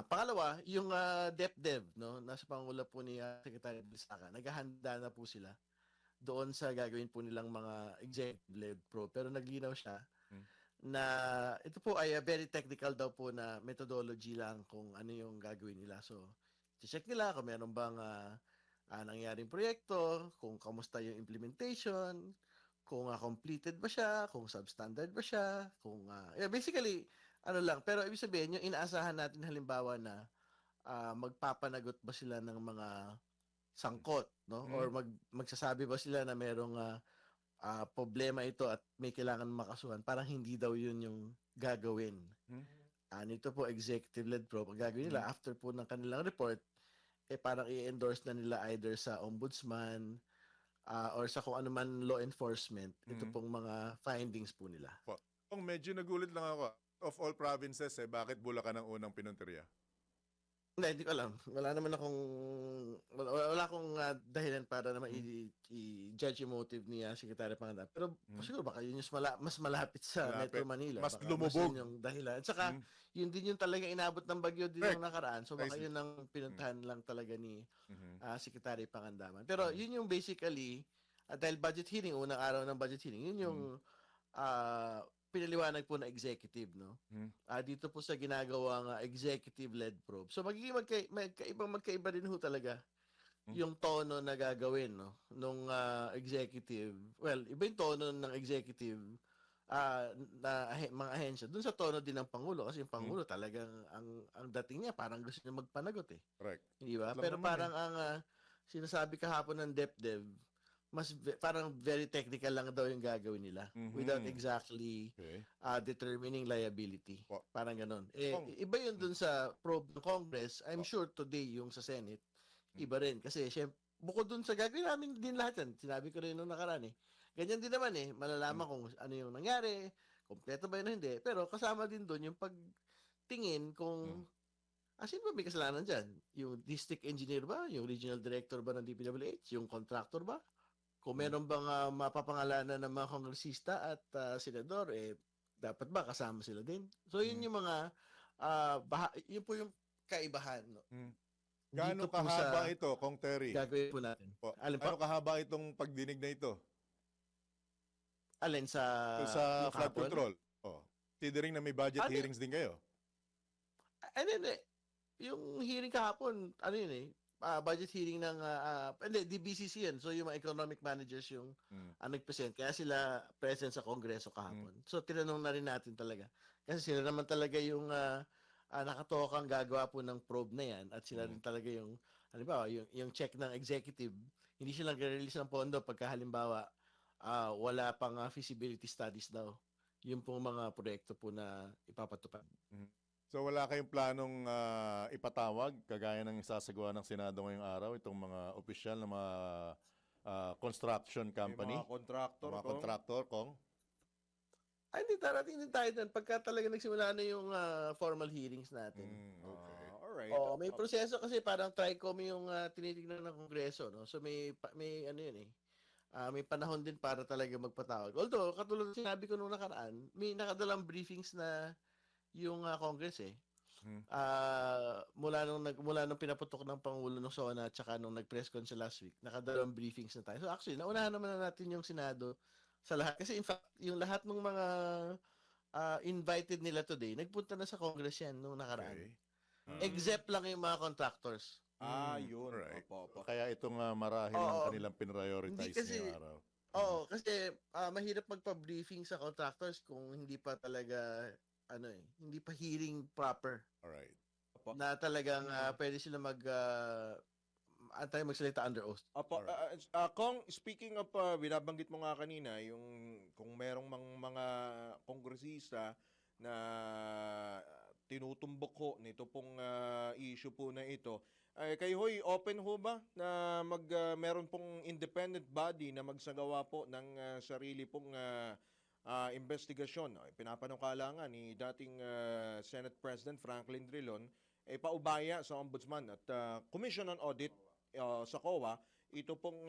Pangalawa, yung DepDev, no, nasa pangula po ni Secretary Balisacan, naghahanda na po sila doon sa gagawin po nilang mga executive-led probe. Pero naglinaw siya na ito po ay very technical daw po na methodology lang kung ano yung gagawin nila. So, check nila kung meron bang nangyaring proyekto, kung kamusta yung implementation, kung completed ba siya, kung substandard ba siya, kung basically ano lang. Pero ibig sabihin, yung inaasahan natin halimbawa na magpapanagot ba sila ng mga sangkot, no? Or magsasabi ba sila na merong problema ito at may kailangan makasuhan, parang hindi daw yun yung gagawin. Nito po, executive-led probe. Ang gagawin nila, after po ng kanilang report, parang i-endorse na nila either sa ombudsman, or sa kung ano man law enforcement, ito Mhm. pong mga findings po nila. Kung medyo nagulit lang ako, of all provinces, bakit Bulacan ang unang pinunteriya? Hindi ko alam. Wala akong dahilan para naman i-judge yung motive ni Secretary Panganda. Pero siguro baka yun yung mas malapit sa Malapit. Metro Manila. Mas Baka lumubog. yun yung dahilan. At saka, yun din yung talaga inabot ng bagyo din Correct. yung nakaraan. So baka I see. yun ang pinuntahan lang talaga ni Mhm. Secretary Pangandaman. Pero yun yung basically, dahil budget hearing, unang araw ng budget hearing, yun yung pinaliwanag po na executive, no? Dito po sa ginagawang executive-led probe. So magkaiba din ho talaga yung tono na gagawin, no? Nung executive. Well, iba yung tono ng executive mga ahensya. Doon sa tono din ng Pangulo kasi yung Pangulo talagang ang dating niya parang gusto niya magpanagot eh. Correct. Hindi ba? Alam Pero naman parang ang sinasabi kahapon ng DepDev, parang very technical lang daw yung gagawin nila without exactly determining liability. Parang ganun. Iba yun dun sa probe ng Congress. I'm sure today yung sa Senate, iba rin. Kasi syempre, bukod dun sa gagawin namin din lahat yan. Sinabi ko rin nung nakaraan eh. Ganyan din naman eh. Malalaman kung ano yung nangyari, kompleto ba yun o hindi. Pero kasama din dun yung pagtingin kung sino ba may kasalanan dyan? Yung district engineer ba? Yung regional director ba ng DPWH? Yung contractor ba? Kung meron bang mapapangalanan ng mga kongresista at senador, dapat ba kasama sila din? So, yun yung mga, yun po yung kaibahan. No? Gaano Dito po kahaba sa ito, Kong Terry? gagawin po natin. Gaano kahaba itong pagdinig na ito? Alin sa Sa yung flood kahapon? control? Considering na may budget hearings din kayo. Yung hearing kahapon, ano yun budget hearing ng DBCC yan. So yung mga economic managers yung nag-present. Kaya sila present sa Kongreso kahapon. So tinanong na rin natin talaga. Kasi sila naman talaga yung nakatokang gagawa po ng probe na yan. At sila rin talaga yung, halimbawa, yung check ng executive, hindi sila nag-release ng pondo pagka halimbawa wala pang feasibility studies daw. Yung pong mga proyekto po na ipapatupad. So wala kayong planong ipatawag kagaya ng sasagawa ng Senado ngayong araw itong mga opisyal na mga construction company? Mga contractor, Mga contractor, Kong? Hindi, darating din tayo doon pagka talaga nagsimula na yung formal hearings natin. Alright. May proseso kasi parang TRICOM yung tinitignan ng Kongreso, no? So may ano yun may panahon din para talaga magpatawag. Although, katulad ng sinabi ko nung nakaraan, may nakadalang briefings na yung Congress mula nung pinaputok ng Pangulo ng SONA at saka nung nag-press con siya last week, nakadalawang briefings na tayo. So actually, naunahan naman na natin yung Senado sa lahat. Kasi in fact, yung lahat ng mga invited nila today, nagpunta na sa Congress yan nung nakaraan. Except lang yung mga contractors. Yun. Right. Opo. Kaya itong marahil ang kanilang pinrioritize ngayong araw. Oo, kasi mahirap magpa-briefing sa contractors kung hindi pa talaga hindi pa hearing proper. Alright. Na talagang pwede sila magsalita under oath. Opo, Kong, speaking of, binabanggit mo nga kanina, yung kung merong mga kongresista na tinutumbok ho nito pong issue po na ito, kayo ho'y open ho ba na meron pong independent body na magsagawa po ng sarili pong investigasyon? Pinapanukala nga ni dating Senate President Franklin Drilon, paubaya sa Ombudsman at Commission on Audit sa COA, ito pong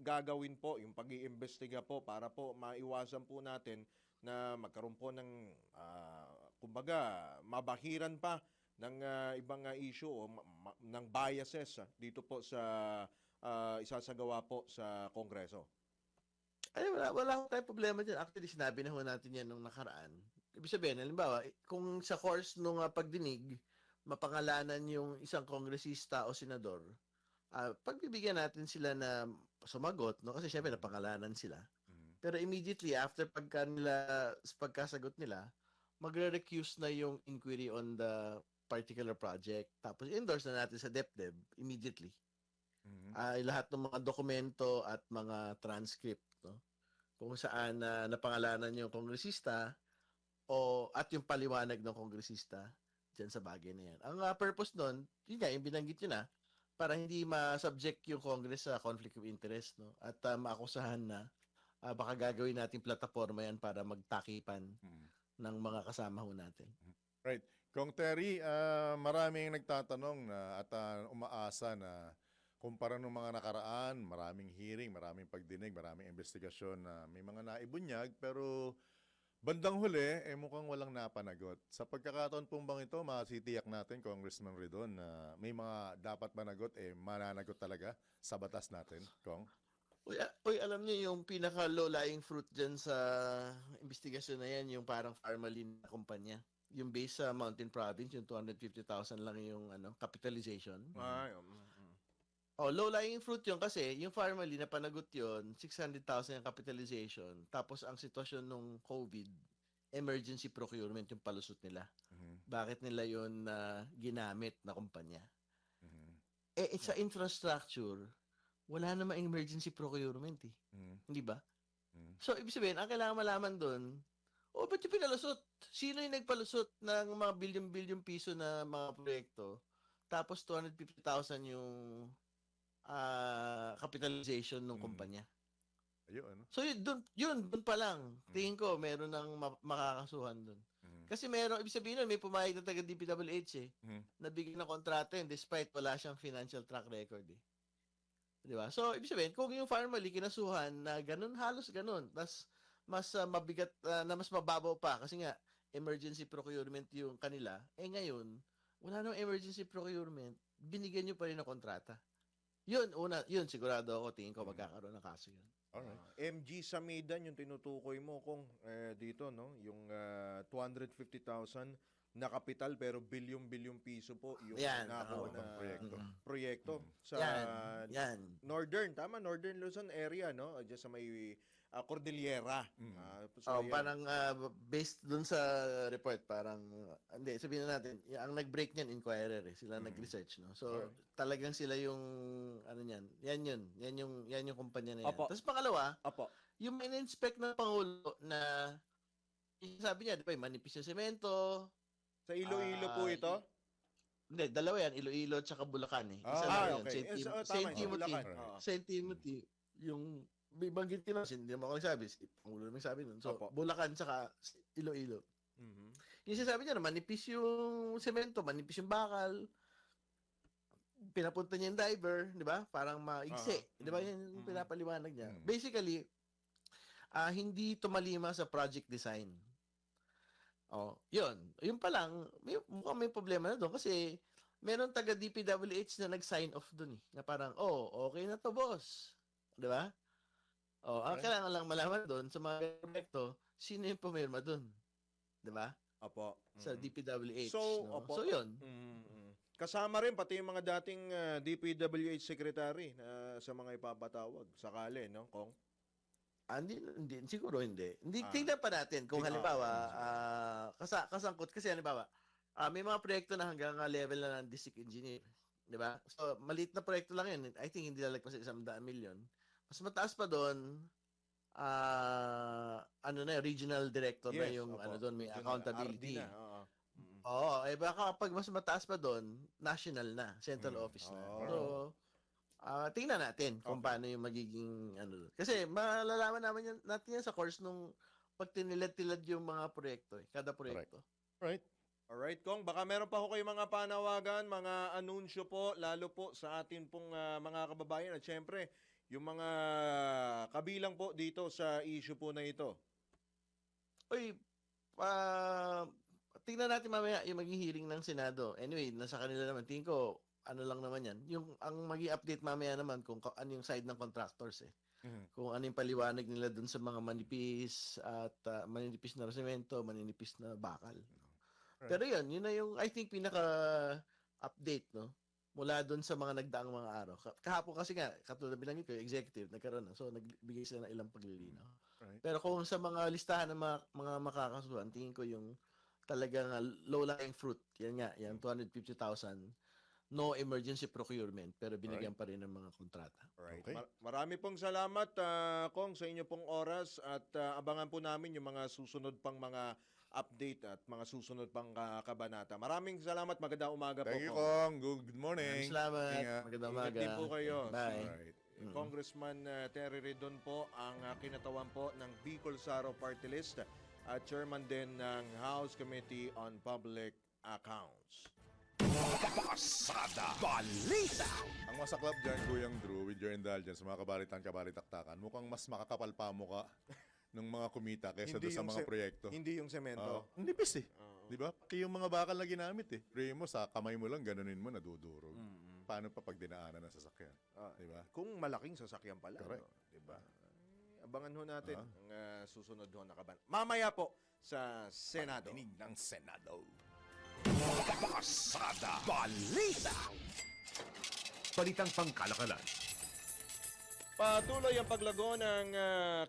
gagawin po, yung pag-iimbestiga po para po maiwasan po natin na magkaroon po ng, kumbaga, mabahiran pa ng ibang issue o ng biases dito po sa isasagawa po sa Kongreso. Wala akong tayong problema dyan. Actually, sinabi na ho natin yan nung nakaraan. Ibig sabihin, halimbawa, kung sa course nung pagdinig, mapangalanan yung isang kongresista o senador, pagbibigyan natin sila na sumagot, no? Kasi syempre napangalanan sila. Pero immediately after pagkasagot nila, magre-recuse na yung inquiry on the particular project. Tapos endorse na natin sa DepDev immediately. Lahat ng mga dokumento at mga transcript, no? Kung saan napangalanan yung kongresista at yung paliwanag ng kongresista dyan sa bagay na yan. Ang purpose nun, yun nga, yung binanggit nyo na, para hindi ma-subject yung Congress sa conflict of interest, no? At maakusahan na baka gagawin natin plataforma yan para magtakipan ng mga kasama ho natin. Right. Kung Terry, maraming nagtatanong na at umaasa na kumpara ng mga nakaraan, maraming hearing, maraming pagdinig, maraming investigasyon na may mga naibunyag, pero bandang huli, mukhang walang napanagot. Sa pagkakataon pong bang ito, masitiyak natin, Congressman Ridon, na may mga dapat managot, mananagot talaga sa batas natin, Kong? Uy, alam niyo yung pinaka-low-lying fruit dyan sa investigasyon na yan, yung parang Pharmalin na kumpanya. Yung base sa Mountain Province, yung 250,000 lang yung capitalization. Low-lying fruit yun kasi yung Pharmalin na panagot yun, 600,000 yung capitalization. Tapos ang sitwasyon nung COVID, emergency procurement yung palusot nila. Bakit nila yun ginamit na kumpanya? Sa infrastructure, wala namang emergency procurement eh. Hindi ba? So, ibig sabihin, ang kailangan malaman doon, ba't yung pinalusot? Sino yung nagpalusot ng mga bilyon-bilyon piso na mga proyekto? Tapos 250,000 yung capitalization ng kumpanya. Ayun. So, yun pa lang. Tingin ko, meron ng makakasuhan doon. Kasi meron, ibig sabihin nun, may pumayag na taga DPWH nabigyan ng kontrata yun despite wala siyang financial track record eh. Di ba? So, ibig sabihin, kung yung Pharmalin kinasuhan na ganun, halos ganun, mas mabigat, na mas mababaw pa, kasi nga, emergency procurement yung kanila, ngayon, wala nang emergency procurement, binigyan nyo pa rin ng kontrata. Yun, sigurado ako, tingin ko magkakaroon ng kaso yun. Alright. MG Samidan, yung tinutukoy mo kung dito, no? Yung 250,000 na kapital pero bilyong-bilyong piso po yung nakakuha na proyekto sa Northern Luzon area, no? Diyan sa may Cordillera. Parang based dun sa report, parang hindi, sabihin na natin, ang nag-break niyan inquirer sila nag-research, no? So talagang sila yung ano niyan. Yan yung kumpanya na yan. Tapos pangalawa, yung in-inspect ng Pangulo na sabi niya, di ba, manipis yung semento. Sa Iloilo po ito? Hindi, dalawa yan, Iloilo at saka Bulacan eh. Isa lang yun, St. Timothy, yung may banggit ko hindi naman ako nagsabi, Pangulo naman sabi nun. So, Bulacan saka Iloilo. Yung sinasabi niya na manipis yung semento, manipis yung bakal, pinapunta niya yung diver, di ba? Parang maigsi. Di ba? Yan yung pinapaliwanag niya. Basically, hindi tumalima sa project design. Yun pa lang, mukhang may problema na doon kasi meron taga DPWH na nag-sign off doon na parang, okay na to, boss. Di ba? Ang kailangan lang malaman doon sa mga proyekto, sino yung pumirma doon. Di ba? Sa DPWH. So yun. Kasama rin pati yung mga dating DPWH secretary na sa mga ipapatawag sakali, no, Kong? Hindi, siguro hindi. Tingnan pa natin kung halimbawa kasangkot kasi halimbawa may mga proyekto na hanggang level na ng district engineer, di ba? So maliit na proyekto lang 'yun. I think hindi lalagpas sa 100 million. Mas mataas pa doon regional director na yung doon may accountability. Baka pag mas mataas pa doon, national na, central office na. So tingnan natin kung paano yung magiging kasi malalaman natin yan sa course nung pag tinilad-tilad yung mga proyekto kada proyekto. Alright, Kong, baka meron pa ho kayong mga panawagan, mga anunsyo po, lalo po sa atin pong mga kababayan at syempre yung mga kabilang po dito sa issue po na ito. Tingnan natin mamaya yung maging hearing ng Senado. Anyway, nasa kanila naman, tingin ko lang naman yan. Ang maging update mamaya naman kung ano yung side ng contractors Kung ano yung paliwanag nila dun sa mga manipis at maninipis na semento, maninipis na bakal. Pero yun na yung I think pinaka-update, no? Mula dun sa mga nagdaang mga araw. Kahapon kasi nga, katulad binanggit ko, executive, nagkaroon na. So, nagbigay sila ng ilang paglilinaw. Pero kung sa mga listahan ng mga makakasuhan, tingin ko yung talagang low-lying fruit, yan nga, yung 250,000, no emergency procurement, pero binigyan pa rin ng mga kontrata. Okay. Marami pong salamat, Kong, sa inyo pong oras at abangan po namin yung mga susunod pang mga update at mga susunod pang kabanata. Maraming salamat. Magandang umaga po. Thank you, Kong. Kong. Good morning. Salamat. Ingat. Magandang Ingat umaga. din po kayo. Bye. Alright. Congressman Terry Redon po ang kinatawan po ng Bicol Saro Party List at chairman din ng House Committee on Public Accounts. Pasada Balita. Ang masaklap dyan, Kuyang Drew, with your indulgence, mga kabalitan-kabalitaktakan, mukhang mas makakapal pa mukha ng mga kumita kaysa doon sa mga proyekto. Hindi yung semento. Ang nipis eh. Di ba? Kaya yung mga bakal na ginamit eh. Pray mo, sa kamay mo lang, ganunin mo, nadudurog. Paano pa pag dinaanan ng sasakyan? Di ba? Kung malaking sasakyan pala. Correct. No? Di ba? Abangan ho natin ang susunod ho na kaban. Mamaya po sa Senado. Pagdinig ng Senado. Pasada Balita. Balitang pangkalakalan. Patuloy ang paglago ng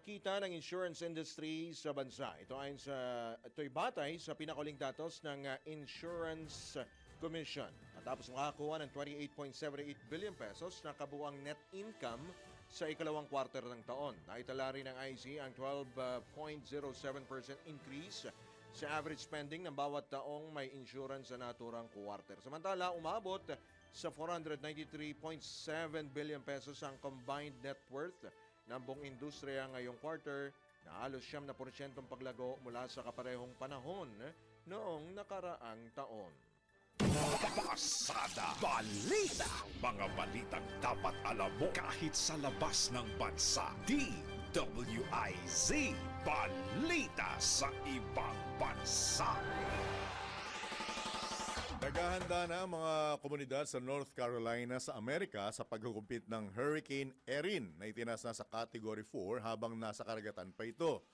kita ng insurance industry sa bansa. Ito'y batay sa pinakuling datos ng Insurance Commission. Matapos makakuha ng 28.78 billion pesos na kabuang net income sa ikalawang quarter ng taon. Naitala rin ng IC ang 12.07% increase sa average spending ng bawat taong may insurance sa naturang quarter. Samantala, umabot sa 493.7 billion pesos ang combined net worth ng buong industriya ngayong quarter na halos 7% paglago mula sa kaparehong panahon noong nakaraang taon. Pasada Balita. Mga balitang dapat alam mo kahit sa labas ng bansa. DWIZ Balita sa ibang bansa. Naghahanda na ang mga komunidad sa North Carolina sa Amerika sa pagkukumpit ng Hurricane Erin na itinasa sa Category 4 habang nasa karagatan pa ito.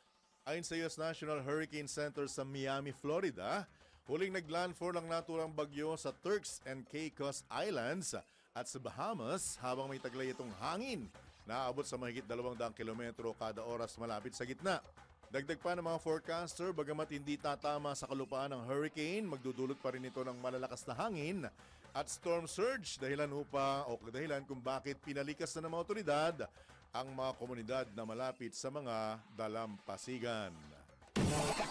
Ayon sa US National Hurricane Center sa Miami, Florida, huling naglandfall ang naturang bagyo sa Turks and Caicos Islands at sa Bahamas habang may taglay itong hangin na aabot sa mahigit 200 kilometro kada oras malapit sa gitna. Dagdag pa ng mga forecaster, bagamat hindi tatama sa kalupaan ng hurricane, magdudulot pa rin ito ng malalakas na hangin at storm surge dahilan kung bakit pinalikas na ng mga otoridad ang mga komunidad na malapit sa mga dalampasigan.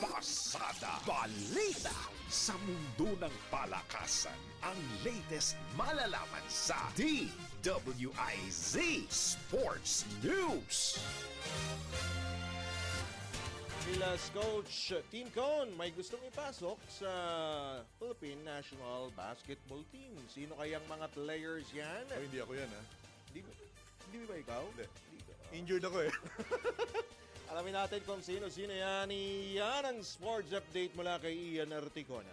Pasada Balita. Sa mundo ng palakasan, ang latest malalaman sa DWIZ Sports News. Gilas coach Tim Cone may gustong ipasok sa Philippine National Basketball Team. Sino kayang mga players yan? Oh, hindi ako yan ha. Hindi ba ikaw? Hindi. Hindi ka. Injured ako eh. Alamin natin kung sino-sino yan. Iyan ang sports update mula kay Ian Articona.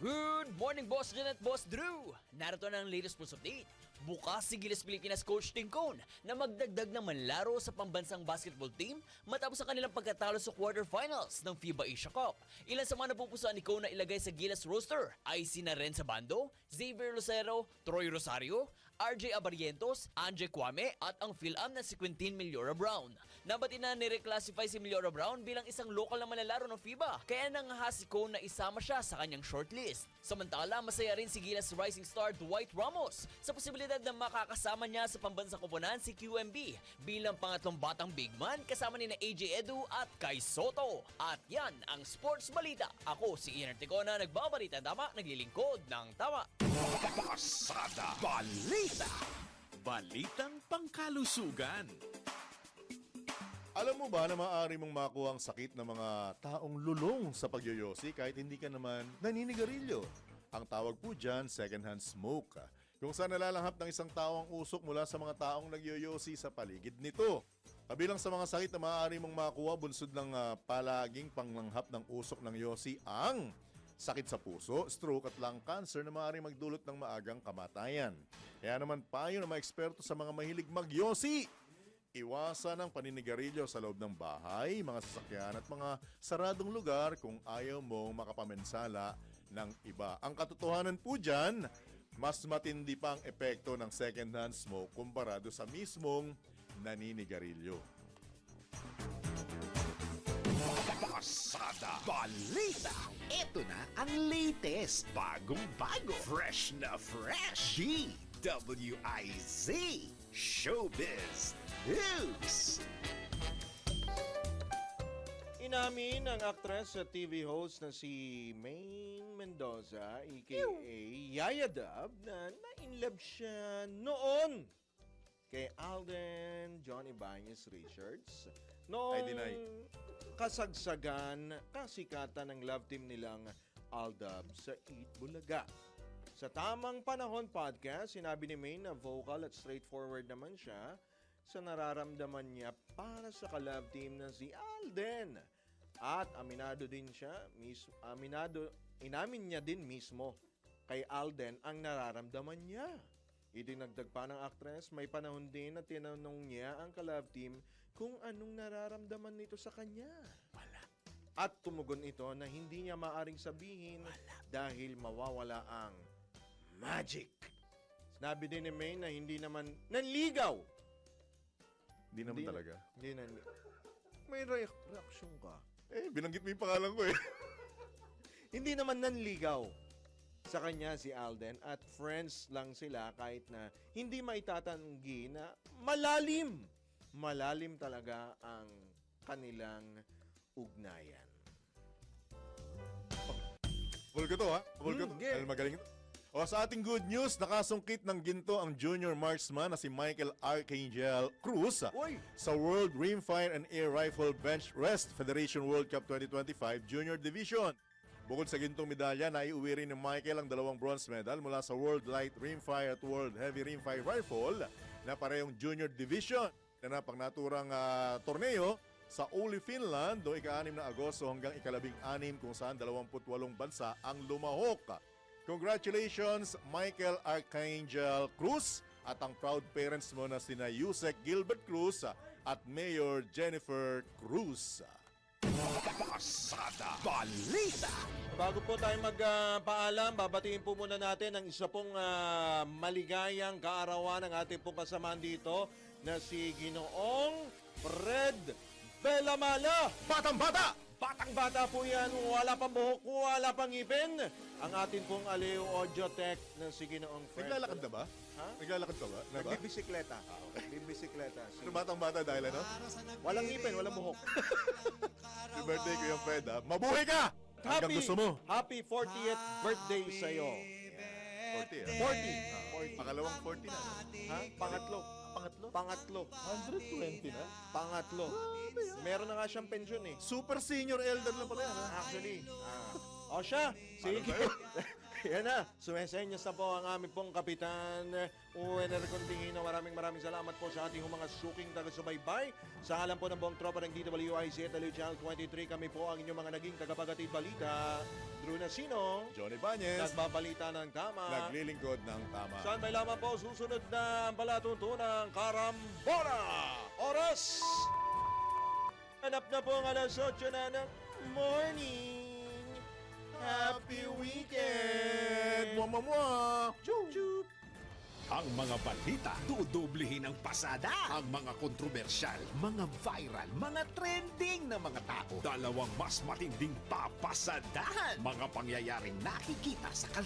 Good morning, Boss Jan at Boss Drew! Narito na ang latest sports update. Bukas si Gilas Pilipinas coach Tim Cone na magdagdag ng manlaro sa pambansang basketball team matapos ang kanilang pagkatalo sa quarterfinals ng FIBA Asia Cup. Ilan sa mga napupusuan ni Cone na ilagay sa Gilas roster ay sina Renza Bando, Xavier Lucero, Troy Rosario, RJ Abarientos, Anje Kwame at ang Phil-Am na si Quintin Meliora Brown. Nabati na nireclassify si Meliora Brown bilang isang local na manlalaro ng FIBA kaya nangahas si Cone na isama siya sa kanyang shortlist. Samantala, masaya rin si Gilas rising star Dwight Ramos sa posibilidad na makakasama niya sa pambansang koponan si QMB bilang pangatlong batang big man kasama ni na AJ Edu at Kai Soto. At yan ang sports balita. Ako si Ian Articona, nagbabalita ng tama, naglilingkod ng tama. Pasada Balita. Balitang pangkalusugan. Alam mo ba na maaari mong makuha ang sakit ng mga taong lulong sa pagyoyosi kahit hindi ka naman naninigarilyo? Ang tawag po dyan, secondhand smoke. Kung saan nalalanghap ng isang tao ang usok mula sa mga taong nagyoyosi sa paligid nito. Kabilang sa mga sakit na maaari mong makuha bunsod ng palaging panglanghap ng usok ng yosi ang sakit sa puso, stroke at lung cancer na maaari magdulot ng maagang kamatayan. Kaya naman payo ng mga eksperto sa mga mahilig magyosi. Iwasan ang paninigarilyo sa loob ng bahay, mga sasakyan at mga saradong lugar kung ayaw mong makapamensala ng iba. Ang katotohanan po dyan, mas matindi pa ang epekto ng second-hand smoke kumparado sa mismong naninigarilyo. Pasada Balita. Ito na ang latest, bagong-bago, fresh na fresh. DWIZ Showbiz News. namin ang actress at TV host na si Maine Mendoza, aka Yaya Dab, na na-inlove siya noon kay Alden John Ibanez Richards. Noong I deny. kasagsagan, kasikatan ng love team nilang Aldab sa Eat Bulaga. Sa Tamang Panahon podcast, sinabi ni Maine na vocal at straightforward naman siya sa nararamdaman niya para sa ka-love team na si Alden. At aminado din siya, inamin niya din mismo kay Alden ang nararamdaman niya. Idinagdag pa ng actress, may panahon din na tinanong niya ang ka-love team kung anong nararamdaman nito sa kanya. Wala. At tumugon ito na hindi niya maaring sabihin dahil mawawala ang magic. Sinabi din ni May na hindi naman nanligaw. Hindi naman talaga. Hindi nanligaw. May reaksyon ka. Binanggit mo yung pangalan ko eh. Hindi naman nanligaw sa kanya si Alden at friends lang sila kahit na hindi maitatanggi na malalim. Malalim talaga ang kanilang ugnayan. Bul ko to ha? Bul ko to. yeah. Dahil magaling ito. O sa ating good news, nakasungkit ng ginto ang junior marksman na si Michael Archangel Cruz sa World Rimfire and Air Rifle Bench Rest Federation World Cup 2025 Junior Division. Bukod sa gintong medalya, naiuwi rin ni Michael ang 2 bronze medal mula sa World Light Rimfire at World Heavy Rimfire Rifle na parehong Junior Division na pangnaturang torneo sa Oulu, Finland noong ika-6 na Agosto hanggang ika-16 kung saan 28 bansa ang lumahok. Congratulations, Michael Archangel Cruz at ang proud parents mo na sina Yusek Gilbert Cruz at Mayor Jennifer Cruz. Pasada Balita. Bago po tayo magpaalam, babatiin po muna natin ang isa pong maligayang kaarawan ng ating pong kasamaan dito na si Ginoong Fred Bellamala. Batang-bata! Batang-bata po yan, wala pang buhok, wala pang ngipin. Ang atin pong Aleo Audio Tech na si Ginoong Fred. Naglalakad na ba? Ha? Naglalakad ka ba? Nagbibisikleta. Nagbibisikleta. Ano batang-bata dahil ano? Walang ngipin, walang buhok. Happy birthday ko yung Fred ha. Mabuhay ka! Hanggang gusto mo. Happy 40th birthday sa'yo. 40 40. Pangalawang 40 na. Ha? Pangatlo. Pangatlo. 120 na? Pangatlo. Meron na nga siyang pensyon eh. Super senior elder na pala yan ha? Actually. O siya, sige. Yan na, sumesenyas na po ang aming pong Kapitan Uwener Contingino. Maraming salamat po sa ating mga suking taga-subaybay. Sa alam po ng buong tropa ng DWIZ at Channel 23, kami po ang inyong mga naging tagapagatid balita. Drew Nasino, Johnny Banez, nagbabalita ng tama. naglilingkod ng tama. Saan may lamang po susunod na palatuntunang Karambora. Oras! Hanap na po ang alas 8 na ng morning. Happy weekend! Mwah! Chup! Ang mga balita, dudublihin ang pasada. Ang mga kontrobersyal, mga viral, mga trending na mga tao. Dalawang mas matinding papasadahan. Mga pangyayaring nakikita sa kalsada.